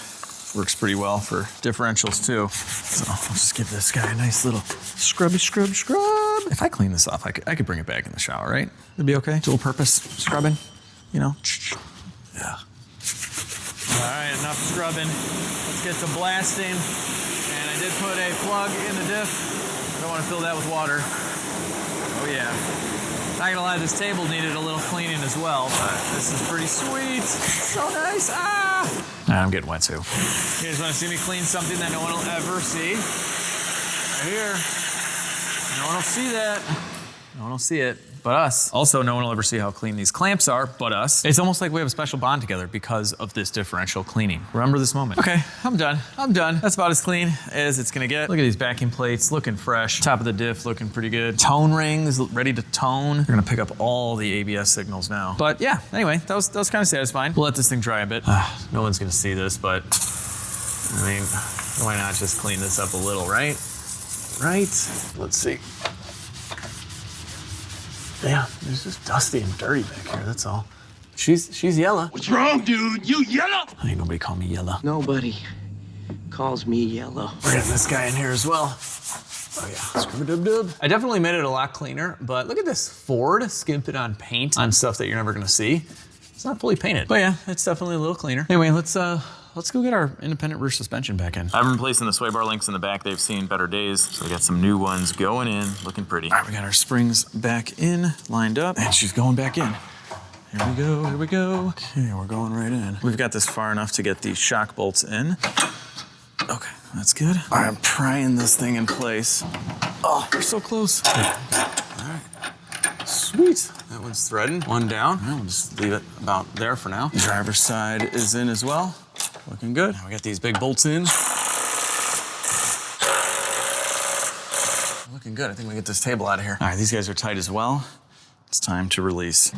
Works pretty well for differentials too. So I'll just give this guy a nice little scrubby scrub. If I clean this off, I could bring it back in the shower, right? It'd be okay. Dual purpose scrubbing, you know? Yeah. All right, enough scrubbing. Let's get to blasting. And I did put a plug in the diff. I don't want to fill that with water. Oh yeah. Not gonna lie, this table needed a little cleaning as well, but this is pretty sweet. So nice, I'm getting wet too. You guys wanna see me clean something that no one will ever see? Right here. No one will see that. No one will see it but us. Also, no one will ever see how clean these clamps are but us. It's almost like we have a special bond together because of this differential cleaning. Remember this moment. Okay, I'm done. That's about as clean as it's gonna get. Look at these backing plates, looking fresh. Top of the diff looking pretty good. Tone rings, ready to tone. We're gonna pick up all the ABS signals now. But yeah, anyway, that was kind of satisfying. We'll let this thing dry a bit. No one's gonna see this, but I mean, why not just clean this up a little, right? Right? Let's see. Yeah, it's just dusty and dirty back here, that's all. She's yellow. What's wrong, dude? You yellow? Ain't nobody call me yellow. Nobody calls me yellow. We're getting this guy in here as well. Oh yeah, scrub-a-dub-dub. I definitely made it a lot cleaner, but look at this Ford skimping on paint on stuff that you're never gonna see. It's not fully painted, but yeah, it's definitely a little cleaner. Anyway, let's go get our independent rear suspension back in. I've been replacing the sway bar links in the back. They've seen better days. So we got some new ones going in, looking pretty. All right, we got our springs back in, lined up, and she's going back in. Here we go, here we go. Okay, we're going right in. We've got this far enough to get these shock bolts in. Okay, that's good. All right, I'm prying this thing in place. Oh, we're so close. All right. Sweet, that one's threading. One down. We'll just leave it about there for now. The driver's side is in as well. Looking good. Now we got these big bolts in. Looking good. I think we get this table out of here. All right, these guys are tight as well. It's time to release.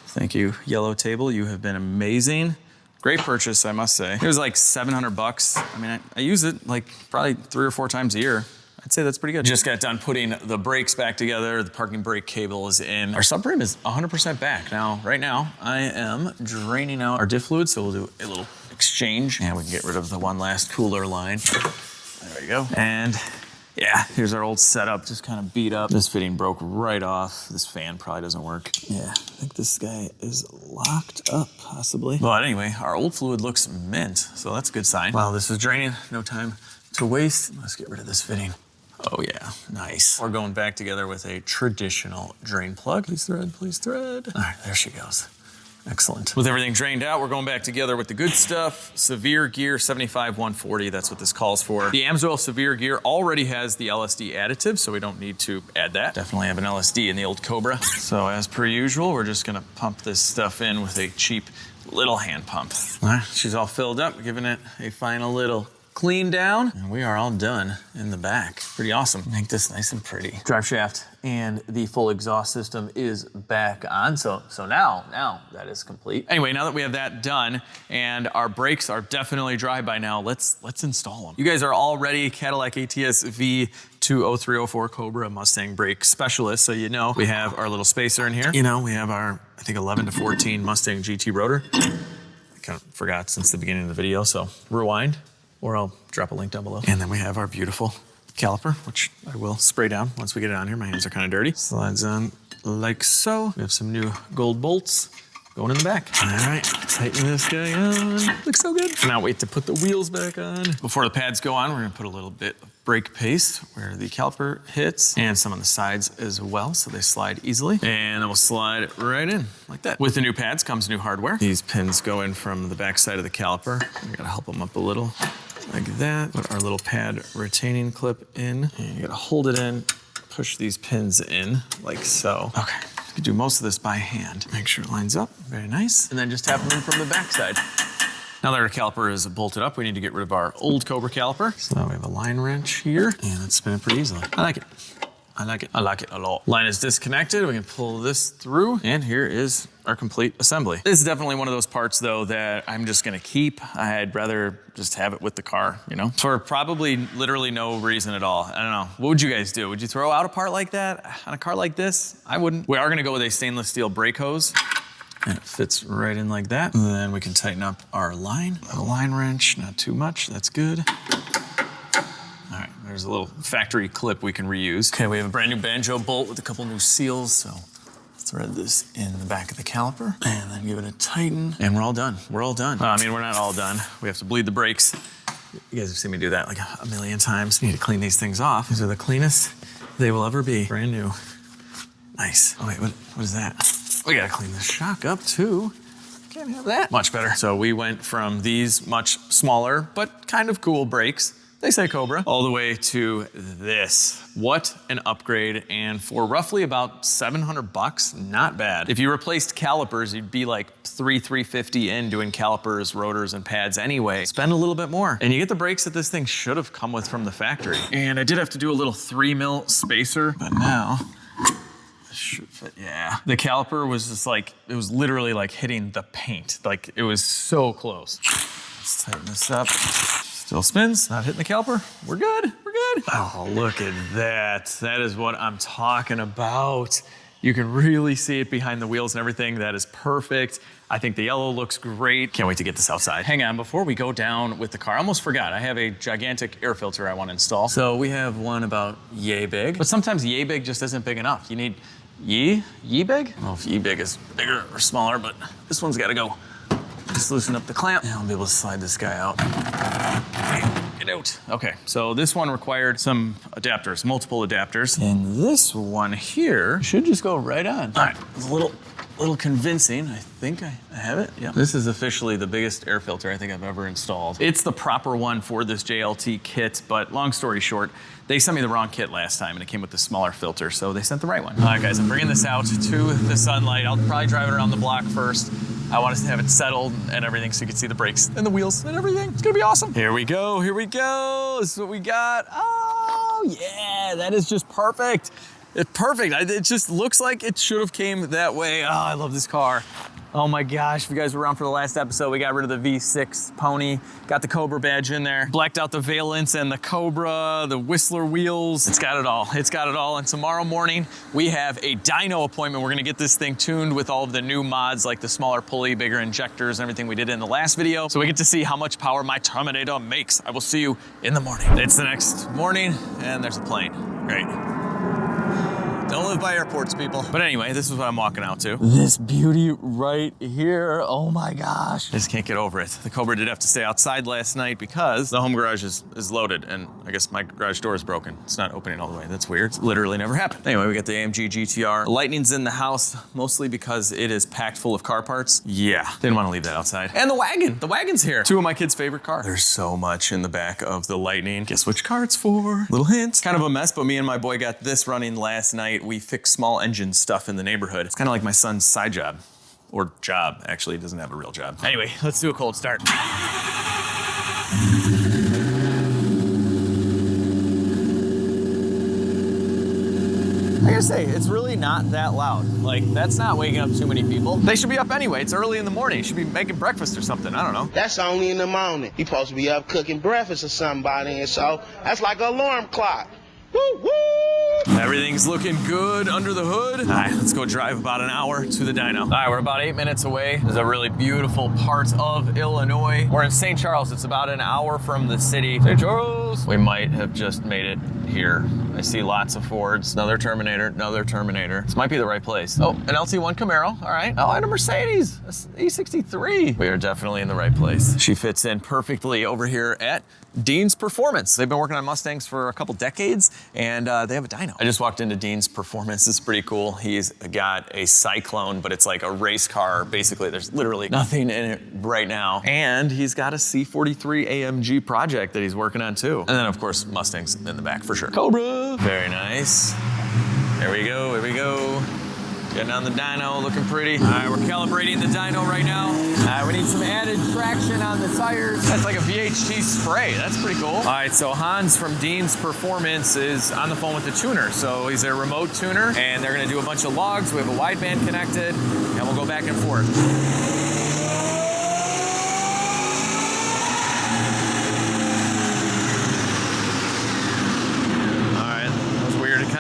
Thank you, Yellow Table. You have been amazing. Great purchase, I must say. It was like 700 bucks. I mean, I use it like probably 3 or 4 times a year. I'd say that's pretty good. Just got done putting the brakes back together. The parking brake cable is in. Our subframe is 100% back. Now, right now, I am draining out our diff fluid, so we'll do a little exchange. And we can get rid of the one last cooler line. There we go. And yeah, here's our old setup, just kind of beat up. This fitting broke right off. This fan probably doesn't work. Yeah, I think this guy is locked up, possibly. But anyway, our old fluid looks mint, so that's a good sign. Wow, this is draining. No time to waste. Let's get rid of this fitting. Oh yeah, nice. We're going back together with a traditional drain plug. Please thread, please thread. All right, there she goes. Excellent. With everything drained out, we're going back together with the good stuff. Severe Gear 75-140, that's what this calls for. The Amsoil Severe Gear already has the LSD additive, so we don't need to add that. Definitely have an LSD in the old Cobra. So as per usual, we're just gonna pump this stuff in with a cheap little hand pump. All right, she's all filled up, giving it a final little clean down, and we are all done in the back. Pretty awesome. Make this nice and pretty. Drive shaft and the full exhaust system is back on, so now that is complete. Anyway, now that we have that done and our brakes are definitely dry by now, let's install them. You guys are already Cadillac ATS V20304 Cobra Mustang brake specialists, so you know we have our little spacer in here. You know, we have our, I think, 11 to 14 Mustang GT rotor. I kind of forgot since the beginning of the video, so rewind, or I'll drop a link down below. And then we have our beautiful caliper, which I will spray down once we get it on here. My hands are kind of dirty. Slides on like so. We have some new gold bolts going in the back. All right, tighten this guy on. Looks so good. Now wait to put the wheels back on. Before the pads go on, we're gonna put a little bit of brake paste where the caliper hits and some on the sides as well, so they slide easily. And then we'll slide it right in like that. With the new pads comes new hardware. These pins go in from the back side of the caliper. We gotta help them up a little like that. Put our little pad retaining clip in, and you gotta hold it in, push these pins in like so. Okay, you can do most of this by hand. Make sure it lines up, very nice. And then just tap them in from the back side. Now that our caliper is bolted up, we need to get rid of our old Cobra caliper. So now we have a line wrench here, and it's spinning pretty easily. I like it. I like it. I like it a lot. Line is disconnected. We can pull this through, and here is our complete assembly. This is definitely one of those parts, though, that I'm just gonna keep. I'd rather just have it with the car, you know? For probably literally no reason at all. I don't know. What would you guys do? Would you throw out a part like that on a car like this? I wouldn't. We are gonna go with a stainless steel brake hose. And it fits right in like that. And then we can tighten up our line. A line wrench, not too much, that's good. All right, there's a little factory clip we can reuse. Okay, we have a brand new banjo bolt with a couple new seals, so thread this in the back of the caliper and then give it a tighten, and we're all done. We're all done. I mean, we're not all done. We have to bleed the brakes. You guys have seen me do that like a million times. We need to clean these things off. These are the cleanest they will ever be. Brand new. Nice. Oh wait, what is that? We gotta clean the shock up too. Can't have that. Much better. So we went from these much smaller, but kind of cool brakes, they say Cobra, all the way to this. What an upgrade. And for roughly about 700 bucks, not bad. If you replaced calipers, you'd be like $350 in doing calipers, rotors, and pads anyway. Spend a little bit more. And you get the brakes that this thing should have come with from the factory. And I did have to do a little 3mm spacer, but now, should fit, yeah. The caliper was just like, it was literally like hitting the paint. Like it was so close. Let's tighten this up. Still spins, not hitting the caliper. We're good, we're good. Oh, look at that. That is what I'm talking about. You can really see it behind the wheels and everything. That is perfect. I think the yellow looks great. Can't wait to get this outside. Hang on, before we go down with the car, I almost forgot. I have a gigantic air filter I want to install. So we have one about yay big, but sometimes yay big just isn't big enough. You need yee big? I don't know if yee big is bigger or smaller, but this one's gotta go. Just loosen up the clamp, and I'll be able to slide this guy out. Get out. Okay, so this one required some adapters, multiple adapters. And this one here should just go right on. All right, it's a little convincing. I think I have it, yeah. This is officially the biggest air filter I think I've ever installed. It's the proper one for this JLT kit, but long story short, they sent me the wrong kit last time and it came with the smaller filter, so they sent the right one. All right, guys, I'm bringing this out to the sunlight. I'll probably drive it around the block first. I want us to have it settled and everything so you can see the brakes and the wheels and everything. It's gonna be awesome. Here we go, here we go. This is what we got. Oh, yeah, that is just perfect. It's perfect. It just looks like it should have came that way. Oh, I love this car. Oh my gosh, if you guys were around for the last episode, we got rid of the V6 pony, got the Cobra badge in there, blacked out the valence and the Cobra, the Whistler wheels. It's got it all, it's got it all. And tomorrow morning, we have a dyno appointment. We're gonna get this thing tuned with all of the new mods, like the smaller pulley, bigger injectors, and everything we did in the last video. So we get to see how much power my Terminator makes. I will see you in the morning. It's the next morning, and there's a plane. Great. Don't live by airports, people. But anyway, this is what I'm walking out to. This beauty right here. Oh my gosh. I just can't get over it. The Cobra did have to stay outside last night because the home garage is loaded, and I guess my garage door is broken. It's not opening all the way. That's weird. It's literally never happened. Anyway, we got the AMG GTR. The Lightning's in the house, mostly because it is packed full of car parts. Yeah, didn't want to leave that outside. And the wagon. The wagon's here. Two of my kids' favorite cars. There's so much in the back of the Lightning. Guess which car it's for? Little hint. Kind of a mess, but me and my boy got this running last night. We fix small engine stuff in the neighborhood. It's kind of like my son's side job. Or job, actually, he doesn't have a real job. Anyway, let's do a cold start. I gotta say, it's really not that loud. Like, that's not waking up too many people. They should be up anyway. It's early in the morning. You should be making breakfast or something. I don't know. That's only in the morning. You're supposed to be up cooking breakfast or something by then, so that's like an alarm clock. Woo, woo! Everything's looking good under the hood. All right, let's go drive about an hour to the dyno. All right, we're about 8 minutes away. This is a really beautiful part of Illinois. We're in St. Charles. It's about an hour from the city. St. Charles. We might have just made it here. I see lots of Fords. Another Terminator, another Terminator. This might be the right place. Oh, an LT1 Camaro. All right. Oh, and a Mercedes. E63. We are definitely in the right place. She fits in perfectly over here at Dean's Performance. They've been working on Mustangs for a couple decades, and they have a dyno. I just walked into Dean's Performance. It's pretty cool. He's got a Cyclone, but it's like a race car. Basically, there's literally nothing in it right now. And he's got a C43 AMG project that he's working on too. And then of course, Mustangs in the back for sure. Cobra. Very nice. There we go, here we go. Getting on the dyno, looking pretty. All right, we're calibrating the dyno right now. We need some added traction on the tires. That's like a VHT spray. That's pretty cool. All right, so Hans from Dean's Performance is on the phone with the tuner. So he's a remote tuner, and they're gonna do a bunch of logs. We have a wideband connected, and we'll go back and forth.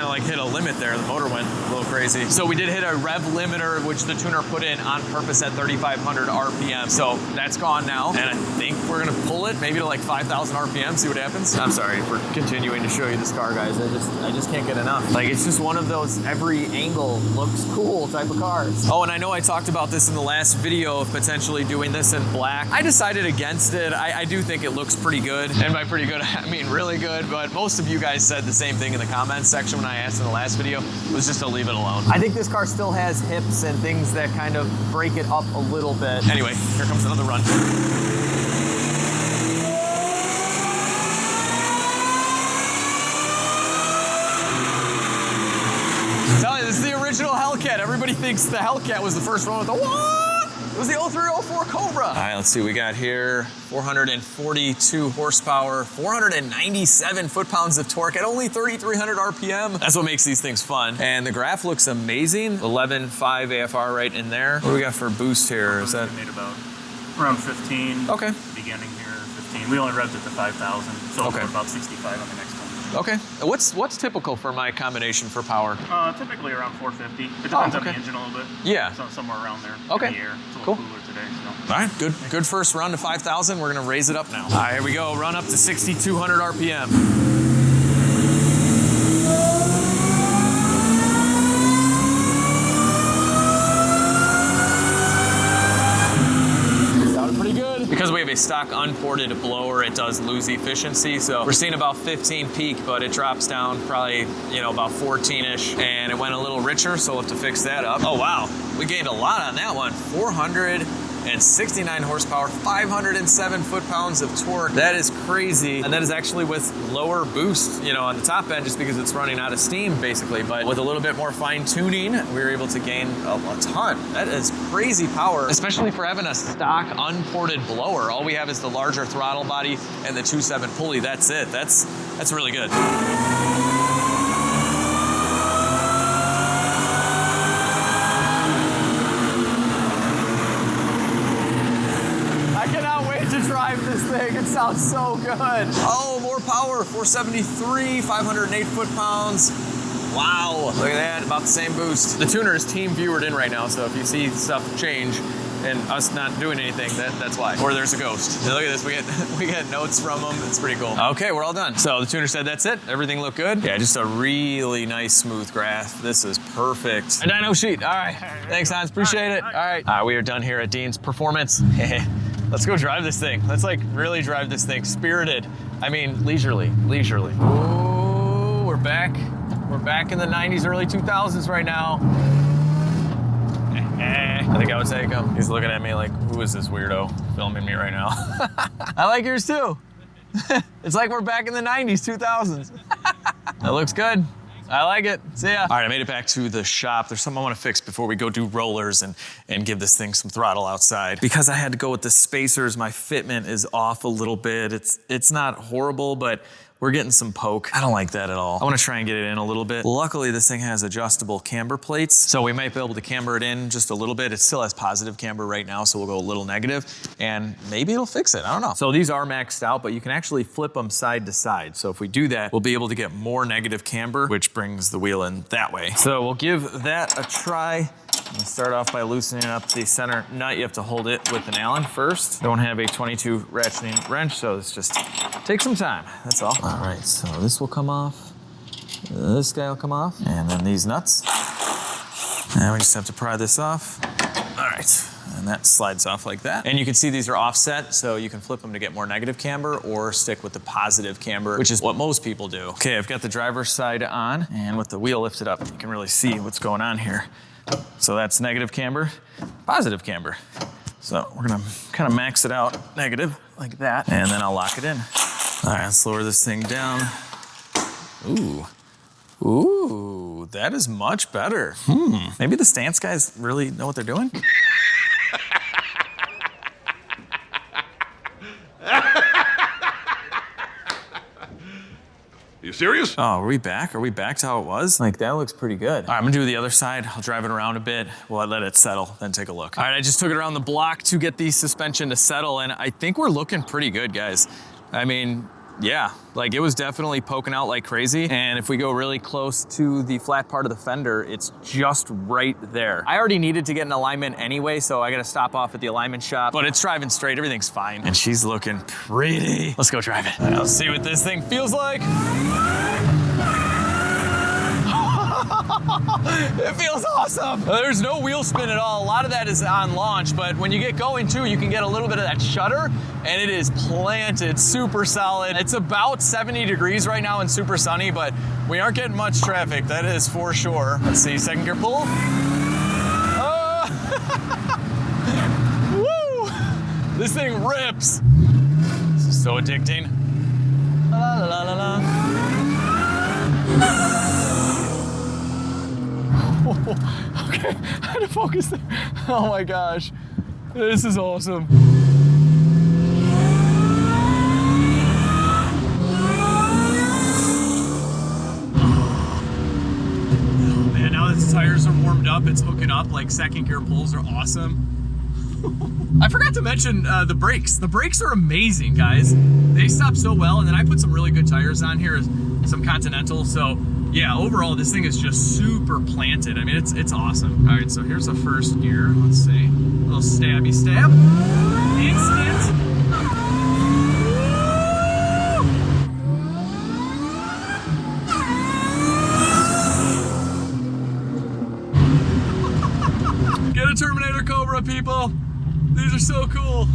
Like hit a limit there. The motor went a little crazy. So we did hit a rev limiter, which the tuner put in on purpose at 3,500 RPM. So that's gone now. And I think we're gonna pull it maybe to like 5,000 RPM, see what happens. I'm sorry for continuing to show you this car, guys. I just can't get enough. Like, it's just one of those every angle looks cool type of cars. Oh, and I know I talked about this in the last video of potentially doing this in black. I decided against it. I do think it looks pretty good. And by pretty good, I mean really good. But most of you guys said the same thing in the comments section when I asked in the last video, was just to leave it alone. I think this car still has hips and things that kind of break it up a little bit. Anyway, here comes another run. I'm telling you, this is the original Hellcat. Everybody thinks the Hellcat was the first one with the what? It was the 0304 Cobra. All right, let's see what we got here. 442 horsepower, 497 foot-pounds of torque at only 3,300 RPM. That's what makes these things fun. And the graph looks amazing. 11.5 AFR right in there. What do we got for boost here? Is that? We made about around 15. Okay. Beginning here, 15. We only revved it to 5,000, so okay. We're about 65 on the next one. Okay. What's typical for my combination for power? Typically around 450. It depends on the engine a little bit. Yeah. So somewhere around there. Okay. In the air. It's a little cooler today. So. All right, good first run to 5,000. We're gonna raise it up now. All right, here we go. Run up to 6,200 RPM. Because we have a stock unported blower, it does lose efficiency. So we're seeing about 15 peak, but it drops down probably, about 14-ish. And it went a little richer, so we'll have to fix that up. Oh, wow. We gained a lot on that one. 469 horsepower, 507 foot-pounds of torque. That is crazy. And that is actually with lower boost, on the top end, just because it's running out of steam, basically. But with a little bit more fine-tuning, we were able to gain a ton. That is crazy power, especially for having a stock unported blower. All we have is the larger throttle body and the 2.7 pulley. That's it. That's really good. To drive this thing, it sounds so good. Oh, more power, 473, 508 foot-pounds. Wow, look at that, about the same boost. The tuner is team viewered in right now, so if you see stuff change and us not doing anything, that's why. Or there's a ghost. And look at this, we get notes from them. It's pretty cool. Okay, we're all done. So the tuner said that's it. Everything looked good. Yeah, just a really nice smooth graph. This is perfect. A dyno sheet. All right. Thanks, Hans. Appreciate it. All right. We are done here at Dean's Performance. Let's go drive this thing. Let's really drive this thing. Spirited. I mean, leisurely. Oh, we're back. We're back in the 90s, early 2000s right now. I think I would take him. He's looking at me like, who is this weirdo filming me right now? I like yours too. It's like we're back in the 90s, 2000s. That looks good. I like it. See ya. All right, I made it back to the shop. There's something I want to fix before we go do rollers and give this thing some throttle outside. Because I had to go with the spacers, my fitment is off a little bit. It's not horrible, but We're getting some poke. I don't like that at all. I want to try and get it in a little bit. Luckily, this thing has adjustable camber plates, so we might be able to camber it in just a little bit. It still has positive camber right now, so we'll go a little negative, and maybe it'll fix it. I don't know. So these are maxed out, but you can actually flip them side to side. So if we do that, we'll be able to get more negative camber, which brings the wheel in that way. So we'll give that a try. We'll start off by loosening up the center nut. You have to hold it with an Allen first. Don't have a 22 ratcheting wrench, so this just takes some time, that's all. All right, so this will come off. This guy will come off, and then these nuts. And we just have to pry this off. All right, and that slides off like that. And you can see these are offset, so you can flip them to get more negative camber or stick with the positive camber, which is what most people do. Okay, I've got the driver's side on, and with the wheel lifted up, you can really see what's going on here. So that's negative camber, positive camber. So we're gonna kind of max it out negative like that, and then I'll lock it in. All right, let's lower this thing down. Ooh. Ooh, that is much better. Maybe the stance guys really know what they're doing? You serious? Oh, are we back? Are we back to how it was? Like, that looks pretty good. All right, I'm gonna do the other side. I'll drive it around a bit. We'll let it settle, then take a look. All right, I just took it around the block to get the suspension to settle, and I think we're looking pretty good, guys. I mean, yeah, like it was definitely poking out like crazy. And if we go really close to the flat part of the fender, it's just right there. I already needed to get an alignment anyway, so I gotta stop off at the alignment shop, but it's driving straight, everything's fine. And she's looking pretty. Let's go drive it. Let's see what this thing feels like. It feels awesome. There's no wheel spin at all. A lot of that is on launch, but when you get going too, you can get a little bit of that shudder, and it is planted super solid. It's about 70 degrees right now and super sunny, but we aren't getting much traffic, that is for sure. Let's see, second gear pull. Woo! This thing rips. This is so addicting. La la la la la. Okay, I had to focus there. Oh my gosh, this is awesome. Man, now that the tires are warmed up, it's hooking up, like second gear pulls are awesome. I forgot to mention the brakes. The brakes are amazing, guys. They stop so well, and then I put some really good tires on here, some Continental, so yeah, overall, this thing is just super planted. I mean, it's awesome. All right, so here's the first gear. Let's see. A little stabby stab. Instant. Get a Terminator Cobra, people. These are so cool.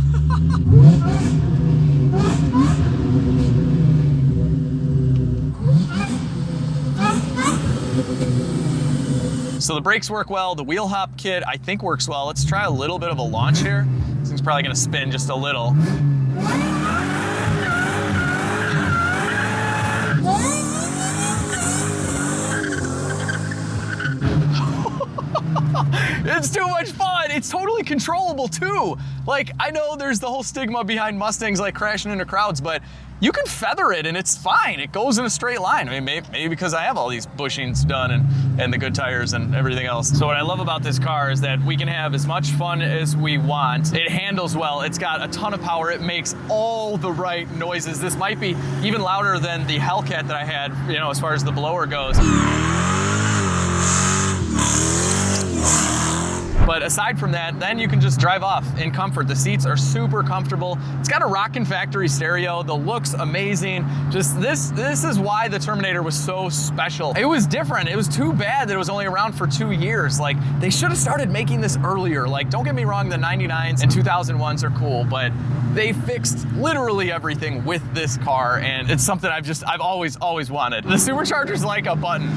So the brakes work well, the wheel hop kit I think works well. Let's try a little bit of a launch here. This thing's probably gonna spin just a little. It's too much fun. It's totally controllable too. Like, I know there's the whole stigma behind Mustangs like crashing into crowds, but you can feather it and it's fine. It goes in a straight line. I mean, maybe because I have all these bushings done and the good tires and everything else. So what I love about this car is that we can have as much fun as we want. It handles well. It's got a ton of power. It makes all the right noises. This might be even louder than the Hellcat that I had, you know, as far as the blower goes. But aside from that, then you can just drive off in comfort. The seats are super comfortable. It's got a rockin' factory stereo. The look's amazing. Just this is why the Terminator was so special. It was different. It was too bad that it was only around for 2 years. Like, they should have started making this earlier. Like, don't get me wrong, the 99s and 2001s are cool, but they fixed literally everything with this car, and it's something I've always wanted. The supercharger's like a button.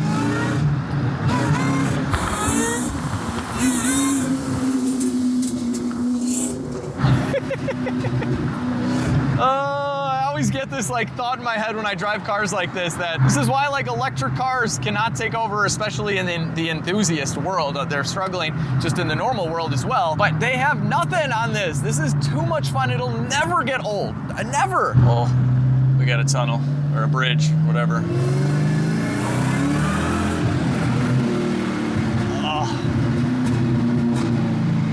I always get this like thought in my head when I drive cars like this, that this is why like electric cars cannot take over, especially in the enthusiast world. They're struggling just in the normal world as well, but they have nothing on this. This is too much fun. It'll never get old. Never. Oh, we got a tunnel. or a bridge, whatever. Oh.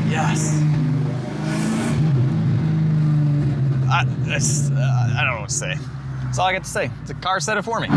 Yes. I don't know what to say. That's all I got to say. The car said it for me.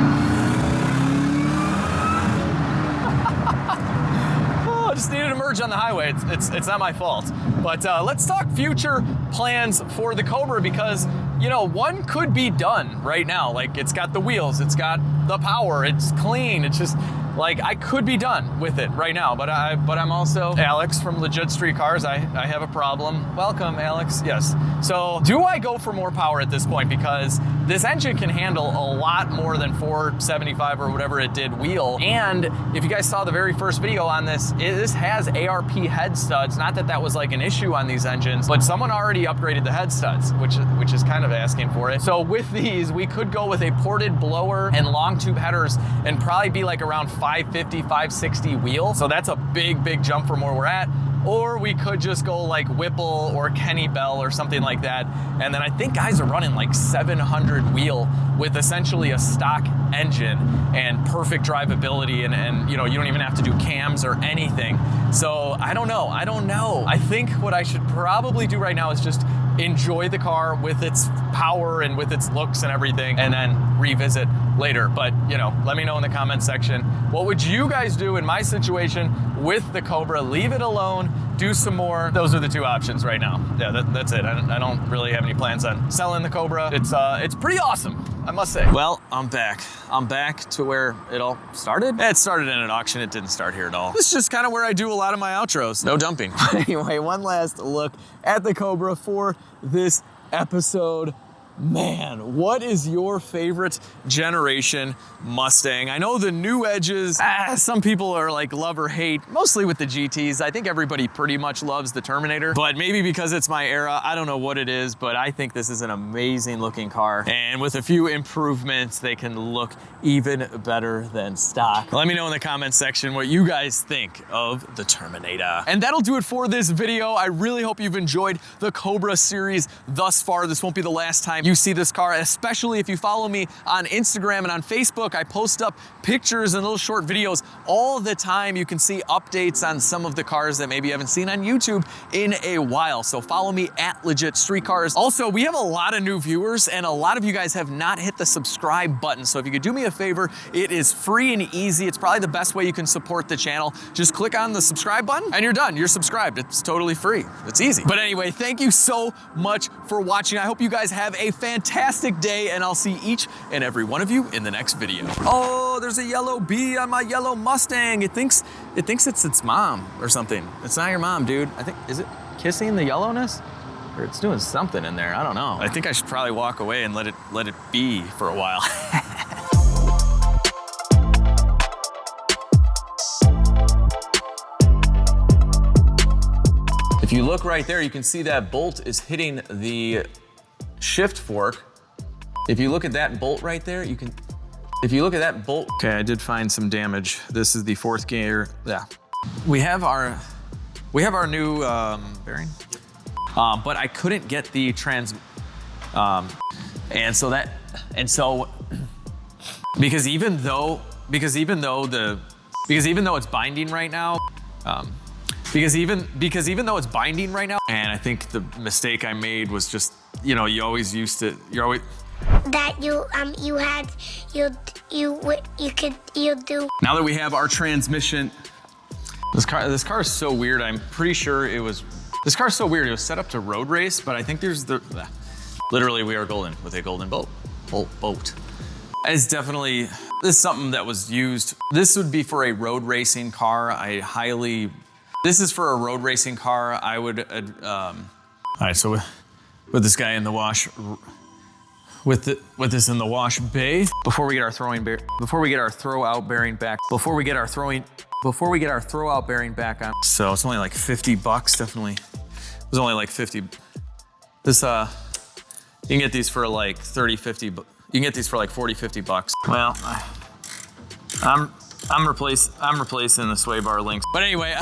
Oh, I just needed to merge on the highway. It's not my fault. But let's talk future plans for the Cobra, because you know, one could be done right now. Like, it's got the wheels, it's got the power, it's clean. It's just like, I could be done with it right now, but I'm also Alex from Legit Street Cars. I have a problem. Welcome, Alex. Yes. So do I go for more power at this point? Because this engine can handle a lot more than 475 or whatever it did wheel. And if you guys saw the very first video on this, this has ARP head studs. Not that that was like an issue on these engines, but someone already upgraded the head studs, which is kind of asking for it. So with these, we could go with a ported blower and long tube headers and probably be like around 550, 560 wheel. So that's a big jump from where we're at. Or we could just go like Whipple or Kenny Bell or something like that. And then I think guys are running like 700 wheel with essentially a stock engine and perfect drivability, and you know, you don't even have to do cams or anything. So I don't know. I think what I should probably do right now is just enjoy the car with its power and with its looks and everything, and then revisit later. But you know, let me know in the comment section, what would you guys do in my situation with the Cobra? Leave it alone, do some more. Those are the two options right now. Yeah, that's it. I don't really have any plans on selling the Cobra. It's pretty awesome, I must say. Well, I'm back to where it all started. It started in an auction. It didn't start here at all. This is just kind of where I do a lot of my outros. No dumping. Anyway, one last look at the Cobra for this episode. Man, what is your favorite generation Mustang? I know the new edges, some people are like love or hate, mostly with the GTs. I think everybody pretty much loves the Terminator, but maybe because it's my era, I don't know what it is, but I think this is an amazing looking car. And with a few improvements, they can look even better than stock. Let me know in the comment section what you guys think of the Terminator. And that'll do it for this video. I really hope you've enjoyed the Cobra series thus far. This won't be the last time you see this car, especially if you follow me on Instagram and on Facebook. I post up pictures and little short videos all the time. You can see updates on some of the cars that maybe you haven't seen on YouTube in a while. So follow me at Legit Street Cars. Also, we have a lot of new viewers and a lot of you guys have not hit the subscribe button. So if you could do me a favor, it is free and easy. It's probably the best way you can support the channel. Just click on the subscribe button and you're done. You're subscribed. It's totally free. It's easy. But anyway, thank you so much for watching. I hope you guys have a fantastic day, and I'll see each and every one of you in the next video. Oh, there's a yellow bee on my yellow Mustang. It thinks it's its mom or something. It's not your mom, dude. I think, is it kissing the yellowness? Or it's doing something in there. I don't know. I think I should probably walk away and let it be for a while. If you look right there, you can see that bolt is hitting the shift fork. If you look at that bolt right there, if you look at that bolt. Okay, I did find some damage. This is the fourth gear. Yeah. We have our new bearing, but I couldn't get the and so because even though it's binding right now, because even though it's binding right now, and I think the mistake I made was just, you know, you do. Now that we have our transmission, this car is so weird. I'm pretty sure this car is so weird. It was set up to road race, but I think literally we are golden with a golden boat. It's definitely, this is something that was used. This would be for a road racing car. This is for a road racing car. I would, all right, so with this guy in the wash, with this in the wash bay, before we get our throw out bearing back on. So it's only like 50 bucks, definitely. It was only like 50. This, you can get these for like 30, 50, you can get these for like 40, 50 bucks. Well, I'm replacing the sway bar links. But anyway,